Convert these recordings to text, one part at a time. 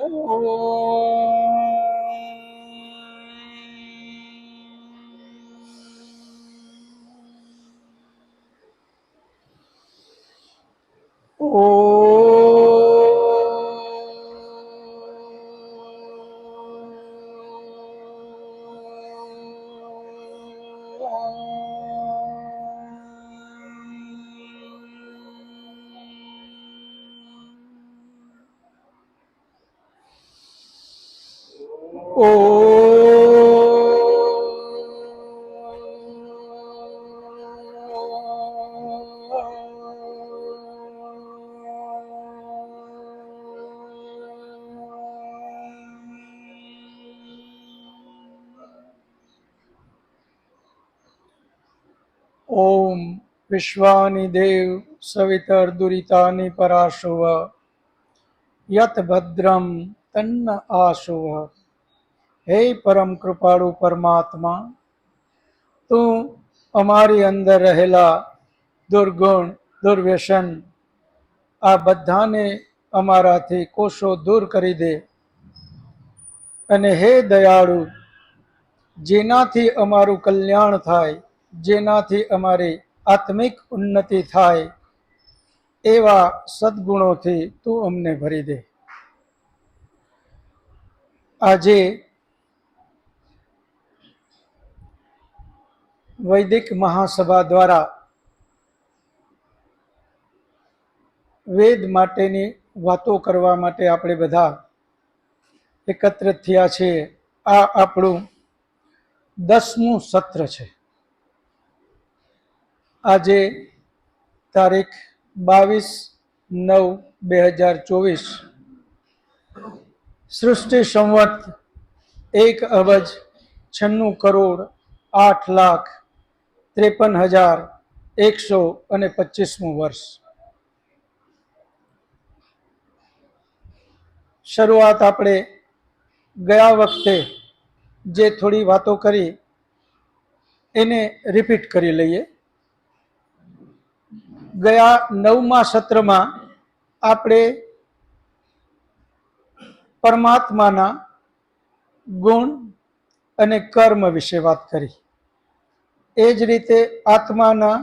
ओम विश्वानि देव सवितर्दुरितानि पराशुव यत भद्रम तन्न आशुव। हे परम कृपाळु परमात्मा, તું અમારી અંદર રહેલા દુર્ગુણ દુર્વ્યસન આ બધાને અમારાથી કોષો દૂર કરી દે અને હે દયાળુ, જેનાથી અમારું કલ્યાણ થાય, જેનાથી અમારી આત્મિક ઉન્નતિ થાય એવા સદગુણોથી તું અમને ભરી દે। આજે વૈદિક મહાસભા દ્વારા વેદ માટેની વાતો કરવા માટે આપણે બધા એકત્રિત થયા છીએ। આ આપણું 10મું સત્ર છે। આજે તારીખ 22/9/2024, સૃષ્ટિ સંવત 1,96,08,53,125મું વર્ષ। શરૂઆત આપણે ગયા વખતે જે થોડી વાતો કરી એને રિપીટ કરી લઈએ। ગયા 9મા સત્રમાં આપણે પરમાત્માના ગુણ અને કર્મ વિશે વાત કરી। એ જ રીતે આત્માના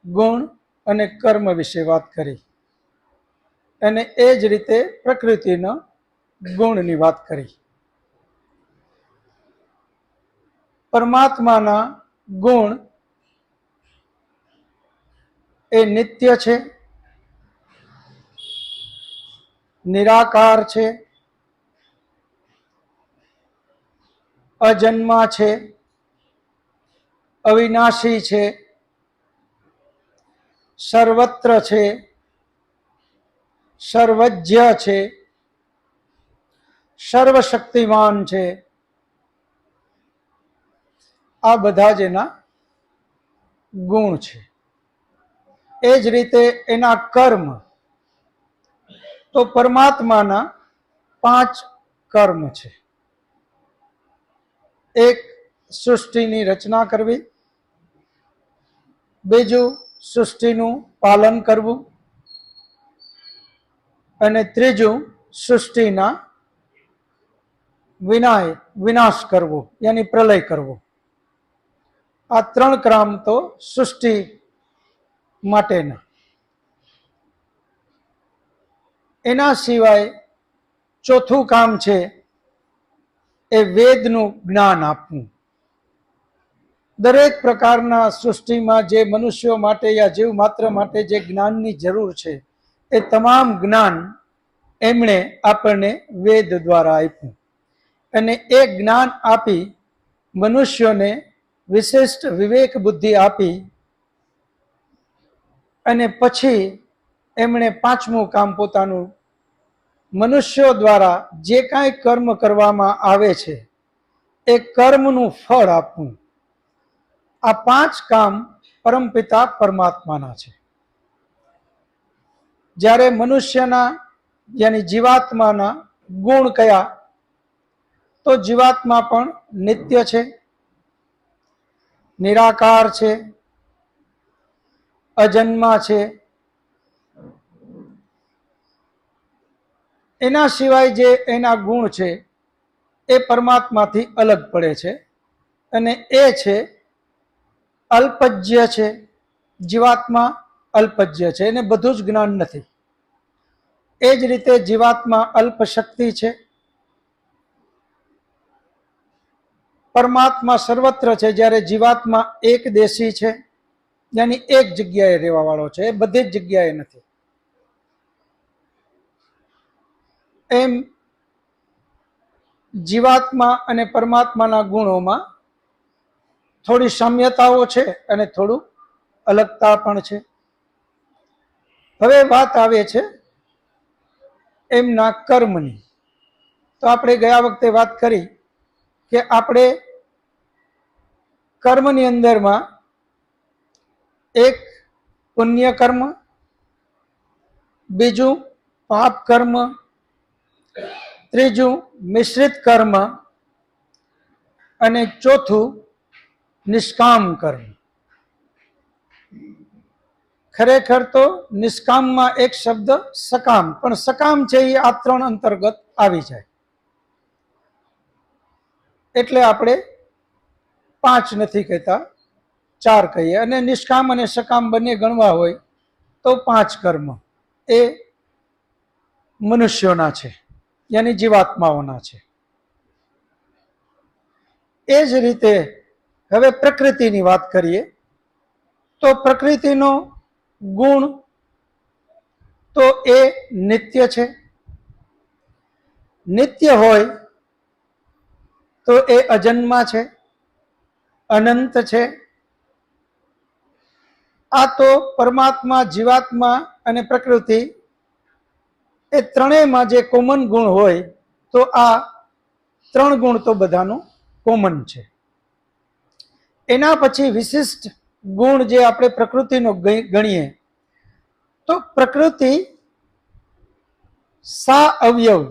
ગુણ અને કર્મ વિશે વાત કરી અને એ જ રીતે પ્રકૃતિના ગુણની વાત કરી। પરમાત્માના ગુણ એ નિત્ય છે, નિરાકાર છે, અજન્મા છે, અવિનાશી છે, સર્વત્ર છે, સર્વજ્ય છે, સર્વશક્તિમાન છે। આ બધા જ એના ગુણ છે। એ જ રીતે એના કર્મ, તો પરમાત્માના 5 કર્મ છે। એક, સૃષ્ટિની રચના કરવી, બીજું સૃષ્ટિનું પાલન કરવું અને ત્રીજું સૃષ્ટિના વિનાશ કરવો યાની પ્રલય કરવો। આ 3 કામ તો સૃષ્ટિ માટેના। એના સિવાય ચોથું કામ છે એ વેદનું જ્ઞાન આપવું। દરેક પ્રકારના સૃષ્ટિમાં જે મનુષ્યો માટે યા જીવ માત્ર માટે જે જ્ઞાનની જરૂર છે એ તમામ જ્ઞાન એમણે આપણને વેદ દ્વારા આપ્યું અને એ જ્ઞાન આપી મનુષ્યોને વિશિષ્ટ વિવેક બુદ્ધિ આપી અને પછી એમણે 5મું કામ પોતાનું મનુષ્યો દ્વારા જે કાંઈ કર્મ કરવામાં આવે છે એ કર્મનું ફળ આપવું। આ 5 કામ પરમપિતા પરમાત્માના છે। જ્યારે મનુષ્યના યાની જીવાત્માના ગુણ કયા, તો જીવાત્મા પણ નિત્ય છે, નિરાકાર છે, અજન્મા છે, એના સિવાય જે એના ગુણ છે એ પરમાત્માથી અલગ પડે છે, અને એ છે અલ્પજ્ય છે. જીવાત્મા અલ્પજ્ય છે, એને બધું જ જ્ઞાન નથી. એ જ રીતે જીવાત્મા અલ્પ શક્તિ છે. પરમાત્મા સર્વત્ર છે, જ્યારે જીવાત્મા એક દેશી છે, યાની એક જગ્યાએ રહેવા વાળો છે, એ બધી જ જગ્યાએ નથી. એમ જીવાત્મા અને પરમાત્માના ગુણોમાં થોડી સામ્યતાઓ છે અને થોડું અલગતા પણ છે. હવે વાત આવે છે એમના કર્મની. તો આપણે ગયા વખતે વાત કરી કે આપણે કર્મની અંદરમાં એક પુણ્ય કર્મ, બીજું પાપ કર્મ, ત્રીજું મિશ્રિત કર્મ અને ચોથું નિષ્કામ કર્મ. ખરેખર તો નિષ્કામમાં એક શબ્દ સકામ, પણ સકામ છે એ આ ત્રણ અંતર્ગત આવી જાય, એટલે આપણે 5 નથી કહેતા, 4 કહીએ. અને નિષ્કામ અને સકામ બંને ગણવા હોય તો 5 કર્મ એ મનુષ્યોના છે, યાની જીવાત્માઓના છે. એ જ રીતે હવે પ્રકૃતિની વાત કરીએ તો પ્રકૃતિનો ગુણ તો એ નિત્ય છે. નિત્ય હોય તો એ અજન્મા છે, અનંત છે. આ તો પરમાત્મા, જીવાત્મા અને પ્રકૃતિ એ ત્રણેયમાં જે કોમન ગુણ હોય તો આ 3 ગુણ તો બધાનો કોમન છે. એના પછી વિશિષ્ટ ગુણ જે આપણે પ્રકૃતિનો ગણીએ તો પ્રકૃતિ સા અવયવ,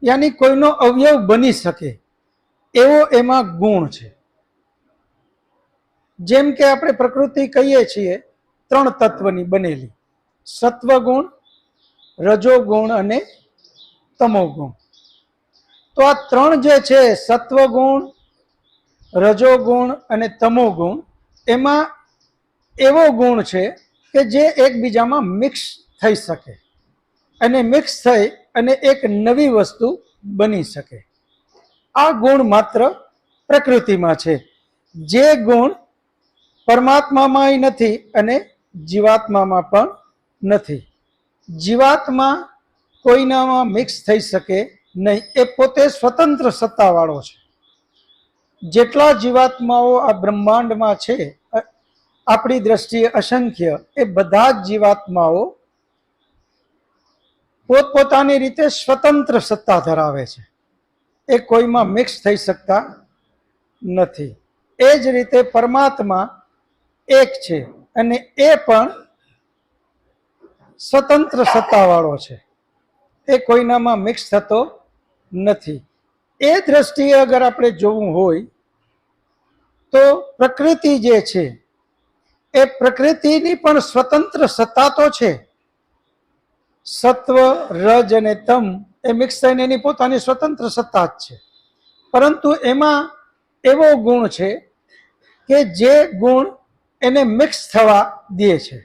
યાની કોઈનો અવયવ બની શકે એવો એમાં ગુણ છે. જેમ કે આપણે પ્રકૃતિ કહીએ છીએ 3 તત્વની બનેલી: સત્વગુણ, રજોગુણ અને તમોગુણ. તો આ 3 જે છે, સત્વગુણ, રજોગુણ અને તમોગુણ, એમાં એવો ગુણ છે કે જે એકબીજામાં મિક્સ થઈ શકે અને મિક્સ થઈ અને એક નવી વસ્તુ બની શકે. આ ગુણ માત્ર પ્રકૃતિમાં છે, જે ગુણ પરમાત્મામાં નથી અને જીવાત્મામાં પણ નથી. જીવાત્મા કોઈનામાં મિક્સ થઈ શકે નહીં, એ પોતે સ્વતંત્ર સત્તાવાળો છે. જેટલા જીવાત્માઓ આ બ્રહ્માંડમાં છે, આપણી દ્રષ્ટિએ અસંખ્ય, એ બધા જ જીવાત્માઓ પોતપોતાની રીતે સ્વતંત્ર સત્તા ધરાવે છે, એ કોઈમાં મિક્સ થઈ શકતા નથી. એ જ રીતે પરમાત્મા એક છે અને એ પણ સ્વતંત્ર સત્તાવાળો છે, એ કોઈનામાં મિક્સ થતો નથી. એ દ્રષ્ટિએ અગર આપણે જોવું હોય તો પ્રકૃતિ જે છે એ પ્રકૃતિની પણ સ્વતંત્ર સત્તા તો છે. સત્વ, રજ અને તમ એ મિક્સ થઈને એની પોતાની સ્વતંત્ર સત્તા જ છે, પરંતુ એમાં એવો ગુણ છે કે જે ગુણ એને મિક્સ થવા દે છે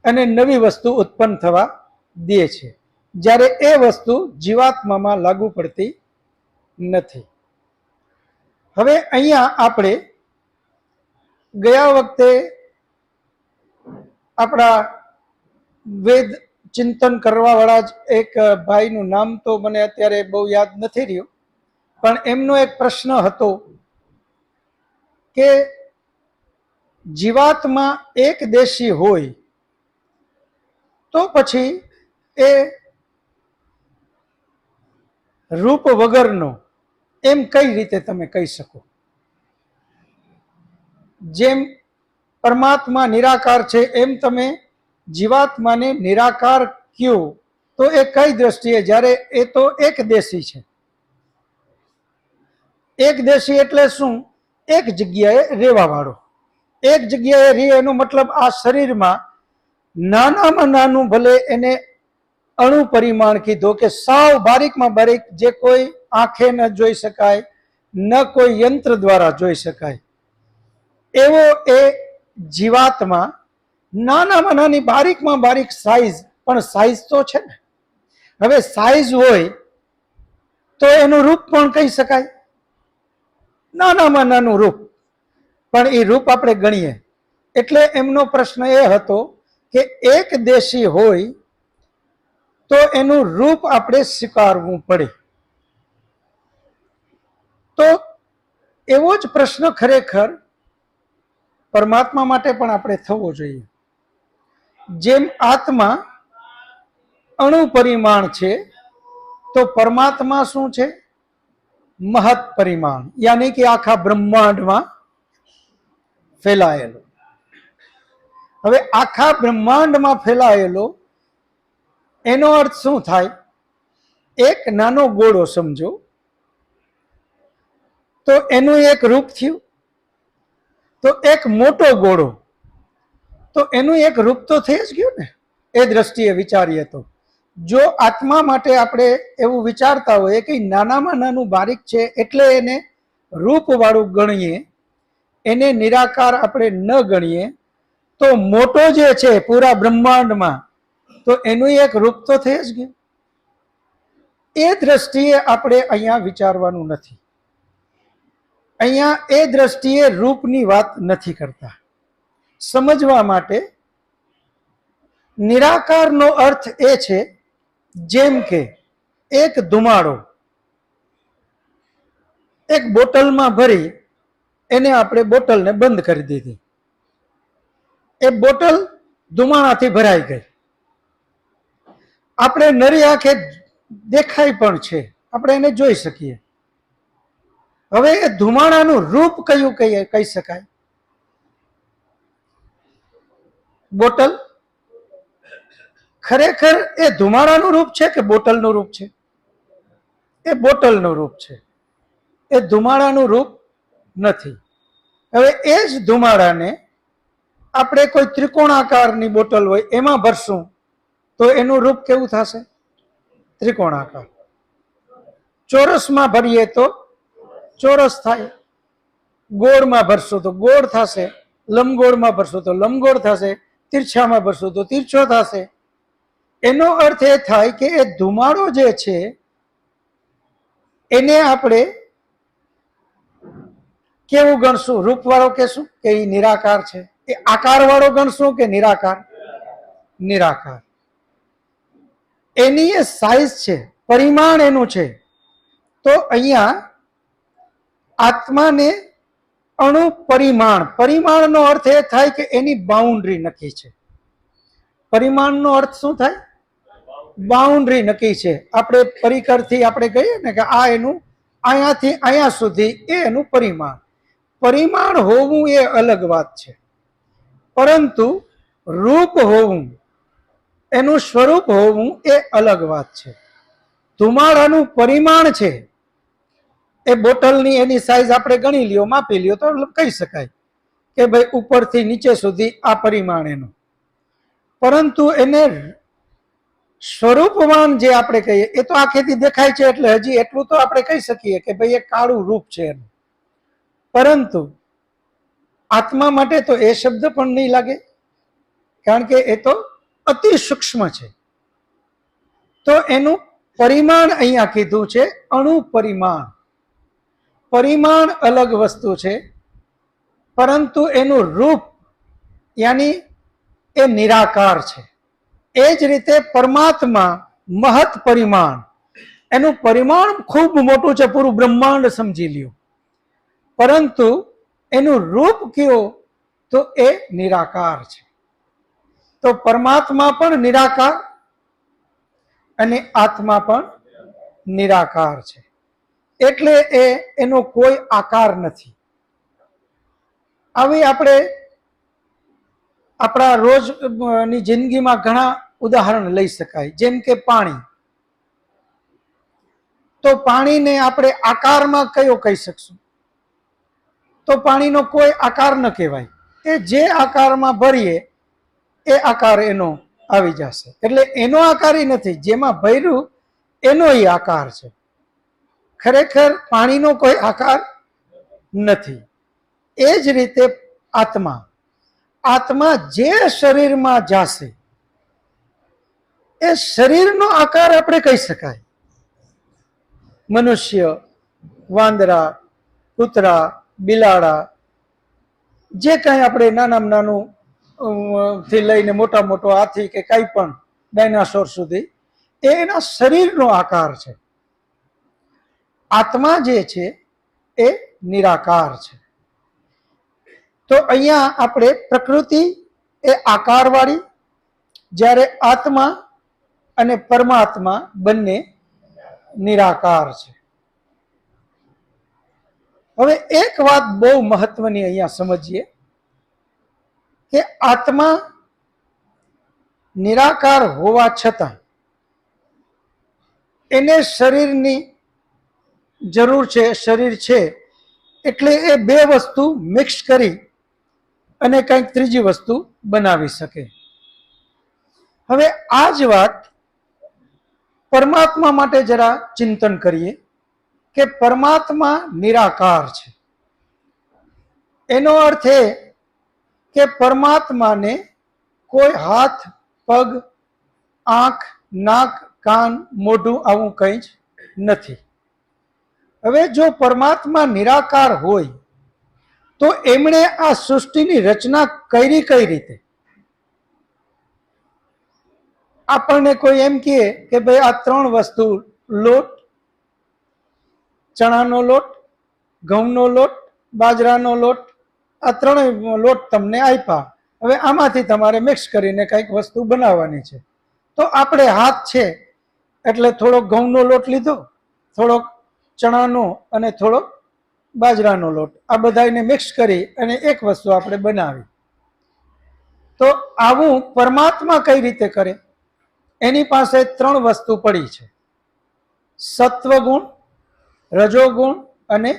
અને નવી વસ્તુ ઉત્પન્ન થવા દે છે, જ્યારે એ વસ્તુ જીવાત્મામાં લાગુ પડતી નથી. હવે અહીંયા આપણે ગયા વખતે આપણા વેદ ચિંતન કરવા વાળા જ એક ભાઈનું નામ તો મને અત્યારે બહુ યાદ નથી રહ્યું, પણ એમનો એક પ્રશ્ન હતો કે જીવાત્મા એક દેશી હોય તો પછી એ રૂપ વગરનો એમ કઈ રીતે તમે કહી શકો? જેમ પરમાત્મા નિરાકાર છે એમ તમે જીવાત્માને નિરાકાર કયો તો એ કઈ દ્રષ્ટિએ? જ્યારે એ તો એક દેશી છે. એક દેશી એટલે શું? એક જગ્યાએ રહેવા વાળો. એક જગ્યાએ રહે એનો મતલબ આ શરીરમાં નાનામાં નાનું ભલે એને અણુ પરિમાણ કીધું કે સાવ બારીકમાં બારીક જે કોઈ આંખે ન જોઈ શકાય, ન કોઈ યંત્ર દ્વારા જોઈ શકાય એવો એ જીવાત્મા, નાનામાં નાની બારીકમાં બારીક સાઈઝ, પણ સાઈઝ તો છે ને. હવે સાઈઝ હોય તો એનું રૂપ પણ કહી શકાય, નાનામાં નાનું રૂપ, પણ એ રૂપ આપણે ગણીએ. એટલે એમનો પ્રશ્ન એ હતો કે એક દેશી હોય તો એનું રૂપ આપણે સ્વીકારવું પડે. તો એવો જ પ્રશ્ન ખરેખર પરમાત્મા માટે પણ આપણે થવો જોઈએ. જેમ આત્મા અણુ પરિમાણ છે, તો પરમાત્મા શું છે? મહત પરિમાણ, યાની કે આખા બ્રહ્માંડમાં ફેલાયેલો. હવે આખા બ્રહ્માંડમાં ફેલાયેલો એનો અર્થ શું થાય? એક નાનો ગોળો સમજો તો એનું એક રૂપ થયું, તો એક મોટો ગોળો તો એનું એક રૂપ તો થઈ જ ગયું ને. એ દ્રષ્ટિએ વિચારીએ તો જો આત્મા માટે આપણે એવું વિચારતા હોઈએ કે નાનામાં નાનું બારીક છે એટલે એને રૂપવાળું ગણીએ, એને નિરાકાર આપણે ન ગણીએ, તો મોટો જે છે પૂરા બ્રહ્માંડમાં તો એનું એક રૂપ તો થઈ જ ગયું. એ દ્રષ્ટિએ આપણે અહીંયા વિચારવાનું નથી. અહીંયા એ દ્રષ્ટિએ રૂપની વાત નથી કરતા. સમજવા માટે નિરાકારનો અર્થ એ છે, જેમ કે એક ધુમાડો એક બોટલમાં ભરી એને આપણે બોટલને બંધ કરી દીધી, એ બોટલ ધુમાડાથી ભરાઈ ગઈ. આપણે નરી આંખે દેખાય પણ છે, આપણે એને જોઈ શકીએ. હવે એ ધુમાડાનું રૂપ કયું કહી શકાય? બોટલ. ખરેખર એ ધુમાડાનું રૂપ છે કે બોટલનું રૂપ છે? એ બોટલનું રૂપ છે, એ ધુમાડાનું રૂપ નથી. હવે એ જ ધુમાડાને આપણે કોઈ ત્રિકોણાકારની બોટલ હોય એમાં ભરશું તો એનું રૂપ કેવું થશે? ત્રિકોણાકાર. ચોરસમાં ભરીએ તો ચોરસ થાય, ગોળમાં ભરશો તો ગોળ થશે, લંબગોળમાં ભરશો તો લંબગોળ થશે, તિરછામાં ભરશો તો તિરછો થશે. એનો અર્થ એ થાય કે એ ધુમાડો જે છે એને આપણે કેવું ગણશું? રૂપવાળો કહેશું કે એ નિરાકાર છે? એ આકારવાળો ગણશું કે નિરાકાર? નિરાકાર. એની એ સાઈઝ છે, પરિમાણ એનું છે. તો અહીંયા આત્માને અણુ પરિમાણ, પરિમાણનો અર્થ એ થાય કે એની બાઉન્ડ્રી નક્કી છે. પરિમાણનો અર્થ શું થાય? બાઉન્ડ્રી નક્કી છે. આપણે પરિકરથી આપણે કહીએ ને કે આ એનું અહીંયાથી અહીંયા સુધી એ એનું પરિમાણ. પરિમાણ હોવું એ અલગ વાત છે, પરંતુ રૂપ હોવું, એનું સ્વરૂપ હોવું એ અલગ વાત છે. ધુમાડાનું પરિમાણ છે, એ બોટલની એની સાઈઝ આપણે ગણી લ્યો, માપી લ્યો તો કહી શકાય કે ભાઈ ઉપરથી નીચે સુધી આ પરિમાણ એનું. પરંતુ એને સ્વરૂપવાન જે આપણે કહીએ એ તો આંખેથી દેખાય છે, એટલે હજી એટલું તો આપણે કહી શકીએ કે ભાઈ એ કાળું રૂપ છે એનું. પરંતુ આત્મા માટે તો એ શબ્દ પણ નહીં લાગે, કારણ કે એ તો અતિ સૂક્ષ્મ છે. તો એનું પરિમાણ અહીંયા કીધું છે અણુ પરિમાણ. પરિમાણ અલગ વસ્તુ છે, પરંતુ એનું રૂપ યાની એ નિરાકાર છે. એ જ રીતે પરમાત્મા મહત પરિમાણ, એનું પરિમાણ ખૂબ મોટું છે, પૂરું બ્રહ્માંડ સમજી લ્યો, પરંતુ એનું રૂપ કયો? તો એ નિરાકાર છે. તો પરમાત્મા પણ નિરાકાર અને આત્મા પણ નિરાકાર છે, એટલે એનો કોઈ આકાર નથી. આવી આપણે આપણા રોજની જિંદગીમાં ઘણા ઉદાહરણ લઈ શકાય. જેમ કે પાણી, તો પાણીને આપણે આકારમાં કયો કહી શકશું? તો પાણીનો કોઈ આકાર ન કહેવાય. એ જે આકારમાં ભરીએ એ આકાર એનો આવી જશે. એટલે એનો આકાર નથી, જેમાં ભર્યું એનો આકાર છે. ખરેખર પાણીનો કોઈ આકાર નથી. એ જ રીતે આત્મા, આત્મા જે શરીરમાં જાશે એ શરીરનો આકાર આપણે કહી શકાય. મનુષ્ય, વાંદરા, કૂતરા, બિલાડા, જે કાંઈ આપણે નાનામાં નાનું થી લઈને મોટા મોટો હાથી કે કાંઈ પણ ડાયનાસોર સુધી, એ એના શરીરનો આકાર છે. આત્મા જે છે એ નિરાકાર છે. તો અહીંયા આપણે પ્રકૃતિ એ આકારવાળી, જ્યારે આત્મા અને પરમાત્મા બંને નિરાકાર છે. હવે એક વાત બહુ મહત્વની અહીંયા સમજીએ કે આત્મા નિરાકાર હોવા છતાં એને શરીરની જરૂર છે, શરીર છે એટલે એ બે વસ્તુ મિક્સ કરી અને કંઈક ત્રીજી વસ્તુ બનાવી શકે. હવે આ જ વાત પરમાત્મા માટે જરા ચિંતન કરીએ કે પરમાત્મા નિરાકાર છે. એનો અર્થ એ કે પરમાત્માને કોઈ હાથ, પગ, આંખ, નાક, કાન, મોઢું આવું કંઈ જ નથી. હવે જો પરમાત્મા નિરાકાર હોય તો એમણે આ સૃષ્ટિની રચના કરી કઈ રીતે? આપણને કોઈ એમ કહે કે ભાઈ આ ત્રણ વસ્તુ, લોટ, ચણાનો લોટ, ઘઉંનો લોટ, બાજરાનો લોટ, આ ત્રણેય લોટ તમને આપ્યા, હવે આમાંથી તમારે મિક્સ કરીને કંઈક વસ્તુ બનાવવાની છે. તો આપણે હાથ છે એટલે થોડોક ઘઉંનો લોટ લીધો, થોડોક ચણાનો અને થોડોક બાજરાનો લોટ, આ બધાને મિક્સ કરી અને એક વસ્તુ આપણે બનાવી. તો આવું પરમાત્મા કઈ રીતે કરે? એની પાસે ત્રણ વસ્તુ પડી છે: સત્વગુણ, રજોગુણ અને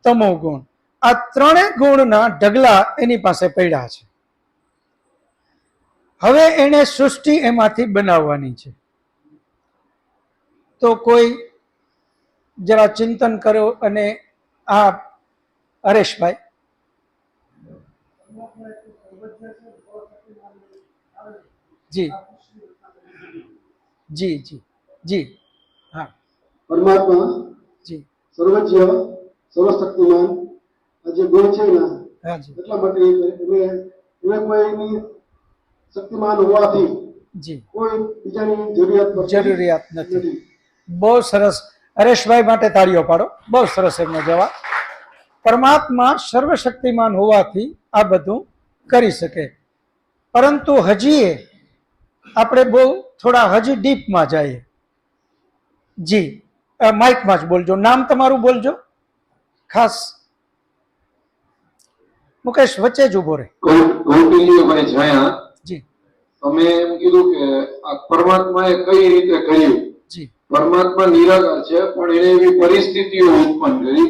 તમોગુણ. આ ત્રણેય ગુણના ઢગલા એની પાસે પડ્યા છે. હવે એને સૃષ્ટિ એમાંથી બનાવવાની છે. તો કોઈ જરા ચિંતન કરો. અને આ હરેશભાઈ, જી જી જી જી, હા, પરમાત્મા જી, સર્વજ્ય, સર્વશક્તિમાન આ જે ગુણ છે ને, હા જી, એટલા માટે એને કોઈની શક્તિમાન હોવાથી જી, કોઈ બીજાની જરૂરિયાત નથી. બહુ સરસ. હરેશભાઈ માટે તાળીઓ પાડો. બહુ સરસ એમનો જવાબ. પરમાત્મા સર્વશક્તિમાન હોવાથી આ બધું કરી શકે. પરંતુ હજી આપણે બહુ થોડા હજી ડીપમાં જઈએ. જી, માઇકમાં જ બોલજો, નામ તમારું બોલજો ખાસ. મુકેશ વચ્ચે જ ઉભો રહે. કૌટિલ્યભાઈ છાયા, જી, તમે એમ કીધું કે આ પરમાત્માએ કઈ રીતે કર્યું. જી, પરમાત્મા નિરાકાર છે, પણ એને એવી પરિસ્થિતિઓ ઉત્પન્ન કરી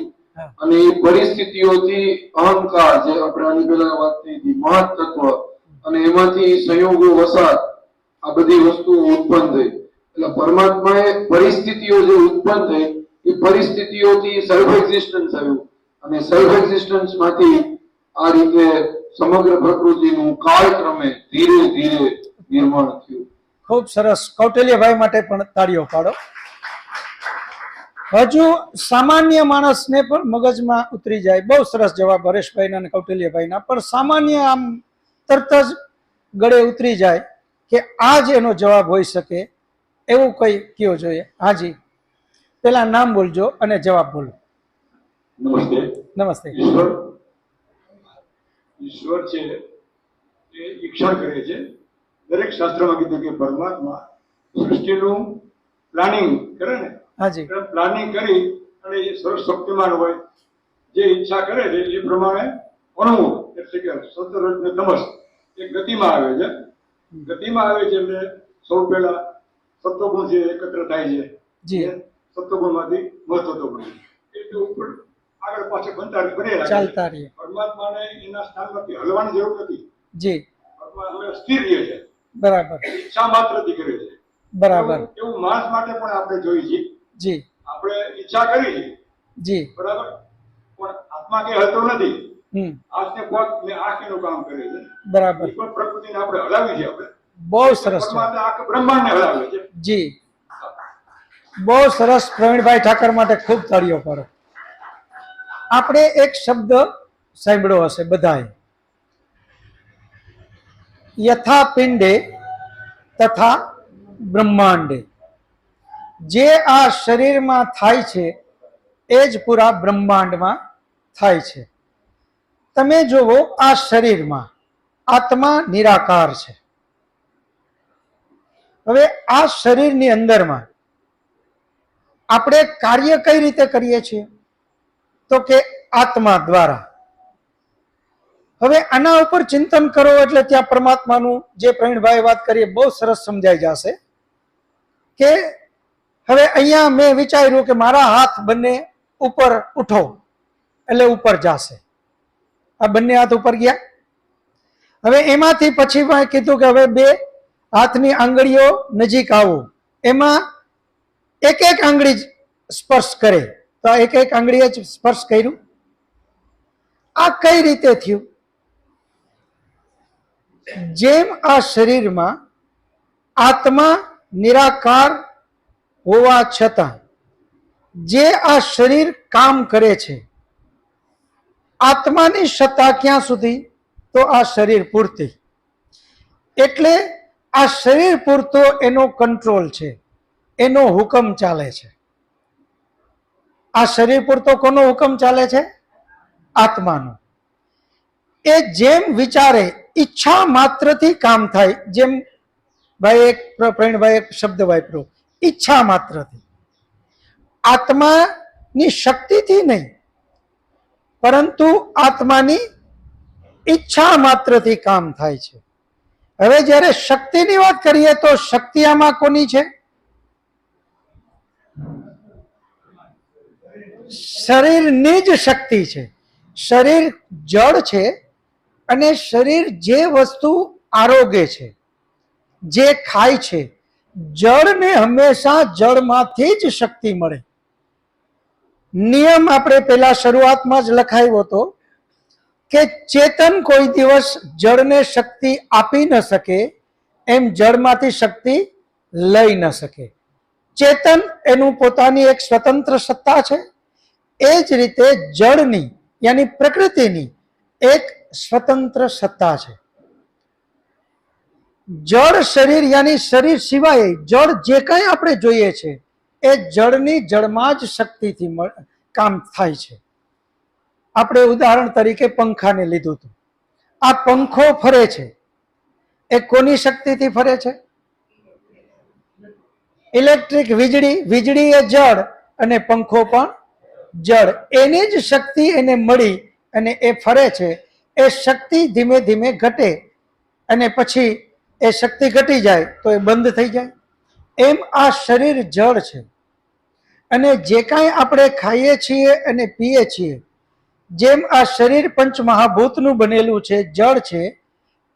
અને એ પરિસ્થિતિઓથી અહંકાર, જે આપણે આની પહેલા વાત થઈ હતી, મહત તત્વ, અને એમાંથી સંયોગો, વસાત, આ બધી વસ્તુઓ ઉત્પન્ન થઈ. એટલે પરમાત્માએ પરિસ્થિતિઓ જે ઉત્પન્ન થઈ એ પરિસ્થિતિઓથી સેલ્ફ એક્ઝિસ્ટન્સ આવ્યું અને સેલ્ફ એક્ઝિસ્ટન્સ માંથી આ રીતે સમગ્ર પ્રકૃતિનું કાળક્રમે ધીરે ધીરે નિર્માણ થયું. ખૂબ સરસ. કૌટિલ્યભાઈ માટે પણ તાળીઓ પાડો. હજુ સામાન્ય માણસને પણ મગજમાં ઉતરી જાય. બહુ સરસ જવાબ હરેશભાઈના અને કૌટિલ્યભાઈના. પણ સામાન્ય આમ તરત જ ગળે ઉતરી જાય કે આ જ એનો જવાબ હોઈ શકે એવું કોઈ કયો જોઈએ. હાજી, પેલા નામ બોલજો અને જવાબ બોલો. નમસ્તે. નમસ્તે. ઈશ્વર છે એ ઈચ્છા કરે છે. દરેક શાસ્ત્રમાં કીધું કે પરમાત્મા સૃષ્ટિનું પ્લાનિંગ કરે ને, હાજી, પ્લાનિંગ કરી અને એ સર્વશક્તિમાન હોય, જે ઈચ્છા કરે છે એ પ્રમાણે અણુ એટલે કે સતરજ ને તમસ એ ગતિમાં આવે છે. ગતિમાં આવે છે એટલે સૌ પહેલા સત્વગુણ જે એકત્ર થાય છે, જી, સત્વગુણમાંથી મહત્વ બને એટલે ઉપર આગળ પાછળ બનતા ચાલતા રહીએ. પરમાત્માને એના સ્થાનમાંથી હલવાની જરૂર નથી. જી, પરમાત્મા સ્થિર રહે છે. બરાબર ઈચ્છા માત્રથી કરે છે. બરાબર એવું માણસ માટે પણ આપણે જોઈએ છીએ. જી આપણે ઈચ્છા કરી છે, જી બરાબર, પણ આત્મા કઈ હલતો નથી. હમ હાથને પગ ને આંખ એનું કામ કરે છે. બરાબર એ પણ પ્રકૃતિને આપણે હલાવી છે. આપણે બહુ સરસ છે પરમાત્મા આખા બ્રહ્માંડને હલાવે છે. જી બહુ સરસ. પ્રવીણભાઈ ઠાકર માટે ખૂબ તાળીઓ કરો. આપણે એક શબ્દ સાંભળ્યો હશે બધાએ, યથા પિંડે તથા બ્રહ્માંડે. જે આ શરીરમાં થાય છે એ જ પૂરા બ્રહ્માંડમાં થાય છે. તમે જુઓ, આ શરીરમાં આત્મા નિરાકાર છે. હવે આ શરીરની અંદરમાં આપણે કાર્ય કઈ રીતે કરીએ છીએ? તો કે આત્મા દ્વારા. હવે આના ઉપર ચિંતન કરો એટલે ત્યાં પરમાત્માનું જે પ્રવીણભાઈ વાત કરીએ બહુ સરસ સમજાઈ જશે કે હવે અહીંયા મેં વિચાર્યું કે મારા હાથ બંને ઉપર ઉઠો એટલે ઉપર જશે. આ બંને હાથ ઉપર ગયા. હવે એમાંથી પછી મેં કીધું કે હવે બે હાથની આંગળીઓ નજીક આવો, એમાં એક એક આંગળી સ્પર્શ કરે, તો આ એક એક આંગળીએ જ સ્પર્શ કર્યું. આ કઈ રીતે થયું? જેમ આ શરીરમાં આત્મા નિરાકાર હોવા છતાં જે આ શરીર કામ કરે છે, આત્માની સત્તા ક્યાં સુધી? તો આ શરીર પૂરતી. એટલે આ શરીર પૂરતો એનો કંટ્રોલ છે, એનો હુકમ ચાલે છે. આ શરીર પૂરતો કોનો હુકમ ચાલે છે? આત્માનો. એ જેમ વિચારે ઈચ્છા માત્રથી કામ થાય. જેમ ભાઈ એક પ્રવીણભાઈ એક શબ્દ વાપર્યો, ઈચ્છા માત્રથી. આત્માની શક્તિથી નહીં, પરંતુ આત્માની ઈચ્છા માત્રથી કામ થાય છે. હવે જ્યારે શક્તિની વાત કરીએ તો શક્તિ આમાં કોની છે? શરીરની જ શક્તિ છે. શરીર જળ છે અને શરીર જે વસ્તુ આરોગે છે, જે ખાય છે, જળને હંમેશા જળમાંથી જ શક્તિ મળે. નિયમ આપણે પેલા શરૂઆતમાં જ લખાયો હતો કે ચેતન કોઈ દિવસ જળને શક્તિ આપી ન શકે, એમ જળમાંથી શક્તિ લઈ ન શકે. ચેતન એનું પોતાની એક સ્વતંત્ર સત્તા છે. એ જ રીતે જળની યાની પ્રકૃતિની એક સ્વતંત્ર સત્તા છે. જળ શરીર યાની શરીર સિવાય જળ જે કંઈ આપણે જોઈએ છે એ જળની જળમાં જ શક્તિથી કામ થાય છે. આપણે ઉદાહરણ તરીકે પંખાને લીધું હતું. આ પંખો ફરે છે, એ કોની શક્તિથી ફરે છે? ઇલેક્ટ્રિક વીજળી. વીજળી એ જળ અને પંખો પણ જળ. એની જ શક્તિ એને મળી અને એ ફરે છે. એ શક્તિ ધીમે ધીમે ઘટે અને પછી એ શક્તિ ઘટી જાય તો એ બંધ થઈ જાય. એમ આ શરીર જળ છે અને જે કાંઈ આપણે ખાઈએ છીએ અને પીએ છીએ, જેમ આ શરીર પંચમહાભૂતનું બનેલું છે, જળ છે,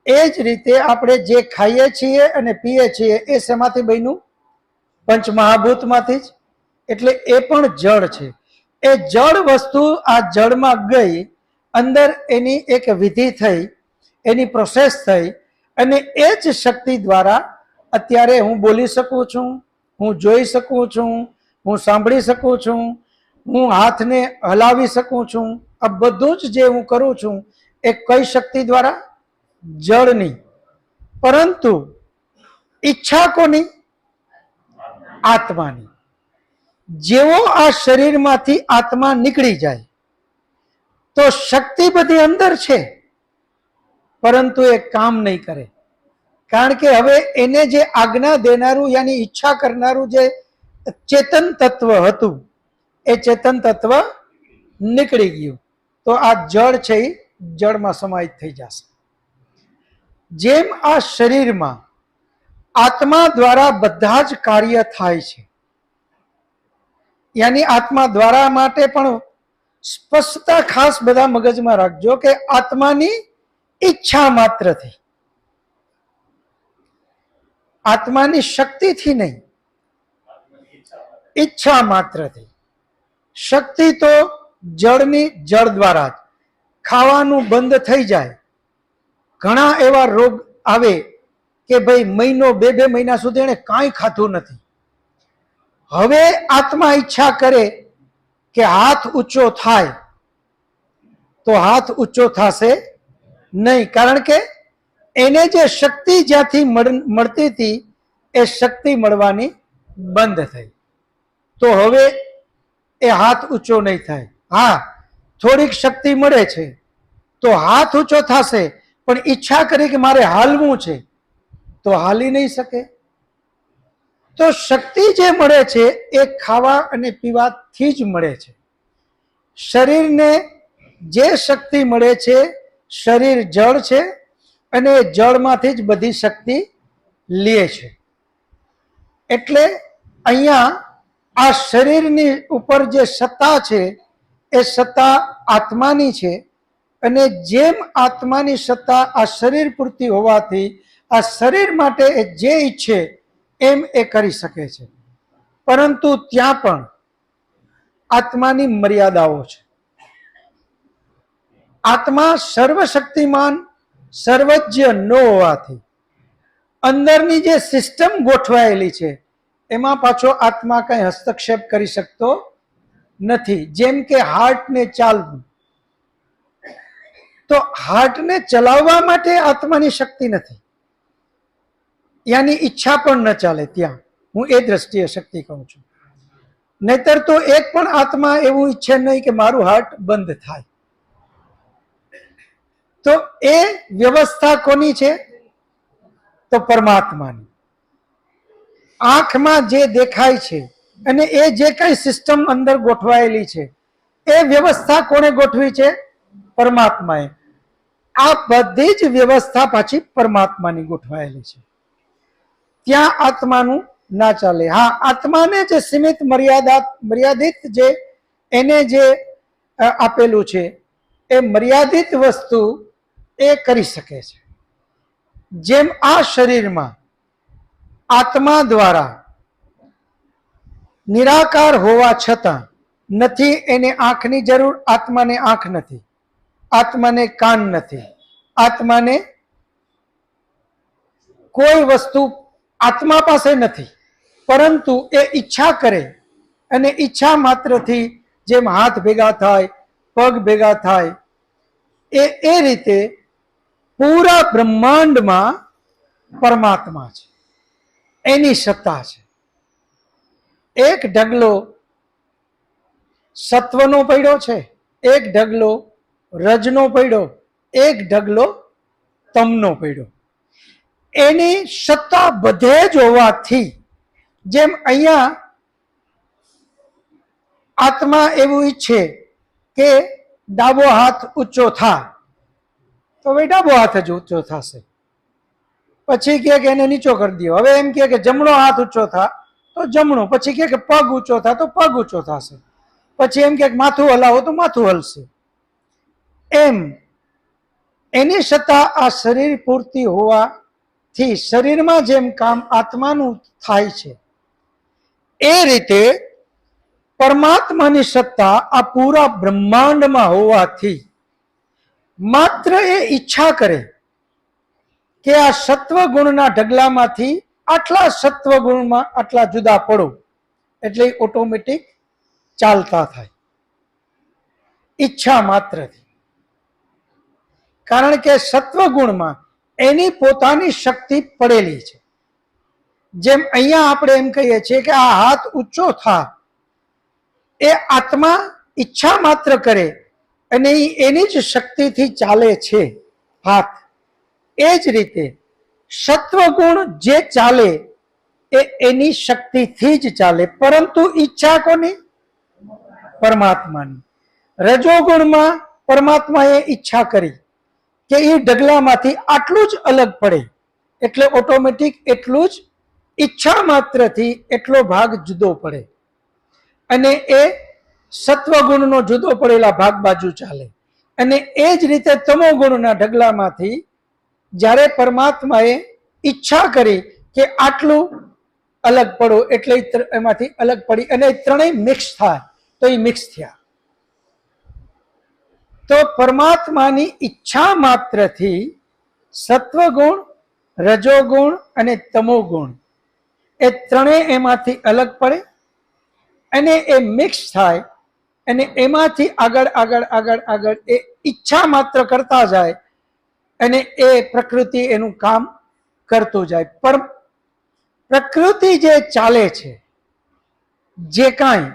એ જ રીતે આપણે જે ખાઈએ છીએ અને પીએ છીએ એ શેમાંથી બન્યું? પંચમહાભૂતમાંથી જ. એટલે એ પણ જળ છે. એ જળ વસ્તુ આ જળમાં ગઈ, અંદર એની એક વિધિ થઈ, એની પ્રોસેસ થઈ અને એ જ શક્તિ દ્વારા અત્યારે હું બોલી શકું છું, હું જોઈ શકું છું, હું સાંભળી શકું છું, હું હાથને હલાવી શકું છું. આ બધું જ જે હું કરું છું એ કઈ શક્તિ દ્વારા? જળની. પરંતુ ઈચ્છા કોની? આત્માની. જેવો આ શરીરમાંથી આત્મા નીકળી જાય તો શક્તિ બધી અંદર છે, પરંતુ એ કામ નહીં કરે. કારણ કે હવે એને જે આજ્ઞા દેનારું યાની ઈચ્છા કરનારું જે ચેતન તત્વ હતું એ ચેતન તત્વ નીકળી ગયું. તો આ જળ છે એ જળમાં સમાહિત થઈ જશે. જેમ આ શરીરમાં આત્મા દ્વારા બધા જ કાર્ય થાય છે, યાની આત્મા દ્વારા માટે પણ સ્પષ્ટતા ખાસ બધા મગજમાં રાખજો કે આત્માની ઈચ્છા માત્રથી. આત્માની શક્તિથી નહીં, ઈચ્છા માત્રથી. શક્તિ તો જળની જળ દ્વારા જ. ખાવાનું બંધ થઈ જાય, ઘણા એવા રોગ આવે કે ભાઈ મહિનો 2-2 મહિના સુધી એને કાંઈ ખાધું નથી. હવે આત્મા ઈચ્છા કરે કે હાથ ઊંચો થાય, તો હાથ ઊંચો થશે નહીં, કારણ કે એને જે શક્તિ જ્યાંથી મળતી હતી એ શક્તિ મળવાની બંધ થઈ. તો હવે એ હાથ ઊંચો નહીં થાય. હા, થોડીક શક્તિ મળે છે તો હાથ ઊંચો થશે, પણ ઈચ્છા કરી કે મારે હાલવું છે તો હાલી નહીં શકે. તો શક્તિ જે મળે છે એ ખાવા અને પીવાથી જ મળે છે. શરીરને જે શક્તિ મળે છે, શરીર જળ છે અને જળમાંથી જ બધી શક્તિ લે છે. એટલે અહીંયા આ શરીરની ઉપર જે સત્તા છે એ સત્તા આત્માની છે, અને જેમ આત્માની સત્તા આ શરીર પૂરતી હોવાથી આ શરીર માટે એ જે ઈચ્છે એમ એ કરી શકે છે. પરંતુ ત્યાં પણ આત્માની મર્યાદાઓ છે. આત્મા સર્વશક્તિમાન સર્વજ્ઞ ન હોવાથી અંદરની જે સિસ્ટમ ગોઠવાયેલી છે એમાં પાછો આત્મા કઈ હસ્તક્ષેપ કરી શકતો નથી. જેમ કે હાર્ટને ચાલવું, તો હાર્ટને ચલાવવા માટે આત્માની શક્તિ નથી, યાની ઈચ્છા પણ ન ચાલે. ત્યાં હું એ દ્રષ્ટિએ શક્તિ કહું છું. નહીતર તો એક પણ આત્મા એવું ઈચ્છે નહીં કે મારું હાર્ટ બંધ થાય. તો એ વ્યવસ્થા કોની છે? તો પરમાત્માની. આંખમાં જે દેખાય છે અને એ જે કઈ સિસ્ટમ અંદર ગોઠવાયેલી છે એ વ્યવસ્થા કોને ગોઠવી છે? પરમાત્માએ. આ બધી જ વ્યવસ્થા પાછી પરમાત્માની ગોઠવાયેલી છે. ત્યાં આત્માનું ના ચાલે. હા, આત્માને જે સીમિત મર્યાદિત જે એને જે આપેલું છે એ મર્યાદિત વસ્તુ એ કરી શકે છે. જેમ આ શરીરમાં આત્મા દ્વારા નિરાકાર હોવા છતાં નથી, એને આંખની જરૂર, આત્માને આંખ નથી, આત્માને કાન નથી, આત્માને કોઈ વસ્તુ આત્મા પાસે નથી, પરંતુ એ ઈચ્છા કરે અને ઈચ્છા માત્રથી જેમ હાથ ભેગા થાય, પગ ભેગા થાય, એ રીતે પૂરા બ્રહ્માંડમાં પરમાત્મા છે, એની સત્તા છે. એક ઢગલો સત્વનો પડ્યો છે, એક ઢગલો રજનો પડ્યો, એક ઢગલો તમનો પડ્યો. એની સત્તા બધે જ હોવાથી જેમ અહીંયા આત્મા એવું ઈચ્છે કે ડાબો હાથ ઊંચો થાય તો ભાઈ ડાબો હાથ જ ઊંચો થશે. પછી કે એને નીચો કરી દો. હવે એમ કે જમણો હાથ ઊંચો થા તો જમણો, પછી કે પગ ઊંચો થા તો પગ ઊંચો થશે, પછી એમ કે માથું હલાવો તો માથું હલશે. એમ એની સત્તા આ શરીર પૂરતી હોવાથી શરીરમાં જેમ કામ આત્માનું થાય છે એ રીતે પરમાત્માની સત્તા આ પૂરા બ્રહ્માંડમાં હોવાથી માત્ર એ ઈચ્છા કરે કે આ સત્વગુણના ઢગલામાંથી આટલા સત્વગુણમાં આટલા જુદા પડો, એટલે ઓટોમેટિક ચાલતા થાય ઈચ્છા માત્રથી. કારણ કે સત્વગુણમાં એની પોતાની શક્તિ પડેલી છે. જેમ અહીંયા આપણે એમ કહીએ છીએ કે આ હાથ ઊંચો થા, એ આત્મા ઈચ્છા માત્ર કરે અને એની જ શક્તિથી ચાલે છે હાથ. એ જ રીતે સત્વગુણ જે ચાલે એ એની શક્તિથી જ ચાલે, પરંતુ ઈચ્છા કોની? પરમાત્માની. રજોગુણમાં પરમાત્માએ ઈચ્છા કરી કે એ ઢગલામાંથી આટલું જ અલગ પડે, એટલે ઓટોમેટિક એટલું જ ઈચ્છા માત્રથી એટલો ભાગ જુદો પડે અને એ સત્વગુણનો જુદો પડેલા ભાગ બાજુ ચાલે. અને એ જ રીતે તમોગુણના ઢગલામાંથી જ્યારે પરમાત્માએ ઈચ્છા કરી કે આટલું અલગ પડો એટલે એમાંથી અલગ પડી અને ત્રણેય મિક્સ થાય તો એ મિક્સ થયા. તો પરમાત્માની ઈચ્છા માત્રથી સત્વગુણ, રજોગુણ અને તમોગુણ એ ત્રણેય એમાંથી અલગ પડે અને એ મિક્સ થાય અને એમાંથી આગળ આગળ આગળ આગળ એ ઈચ્છા માત્ર કરતા જાય અને એ પ્રકૃતિ એનું કામ કરતું જાય. પણ પ્રકૃતિ જે ચાલે છે, જે કાંઈ,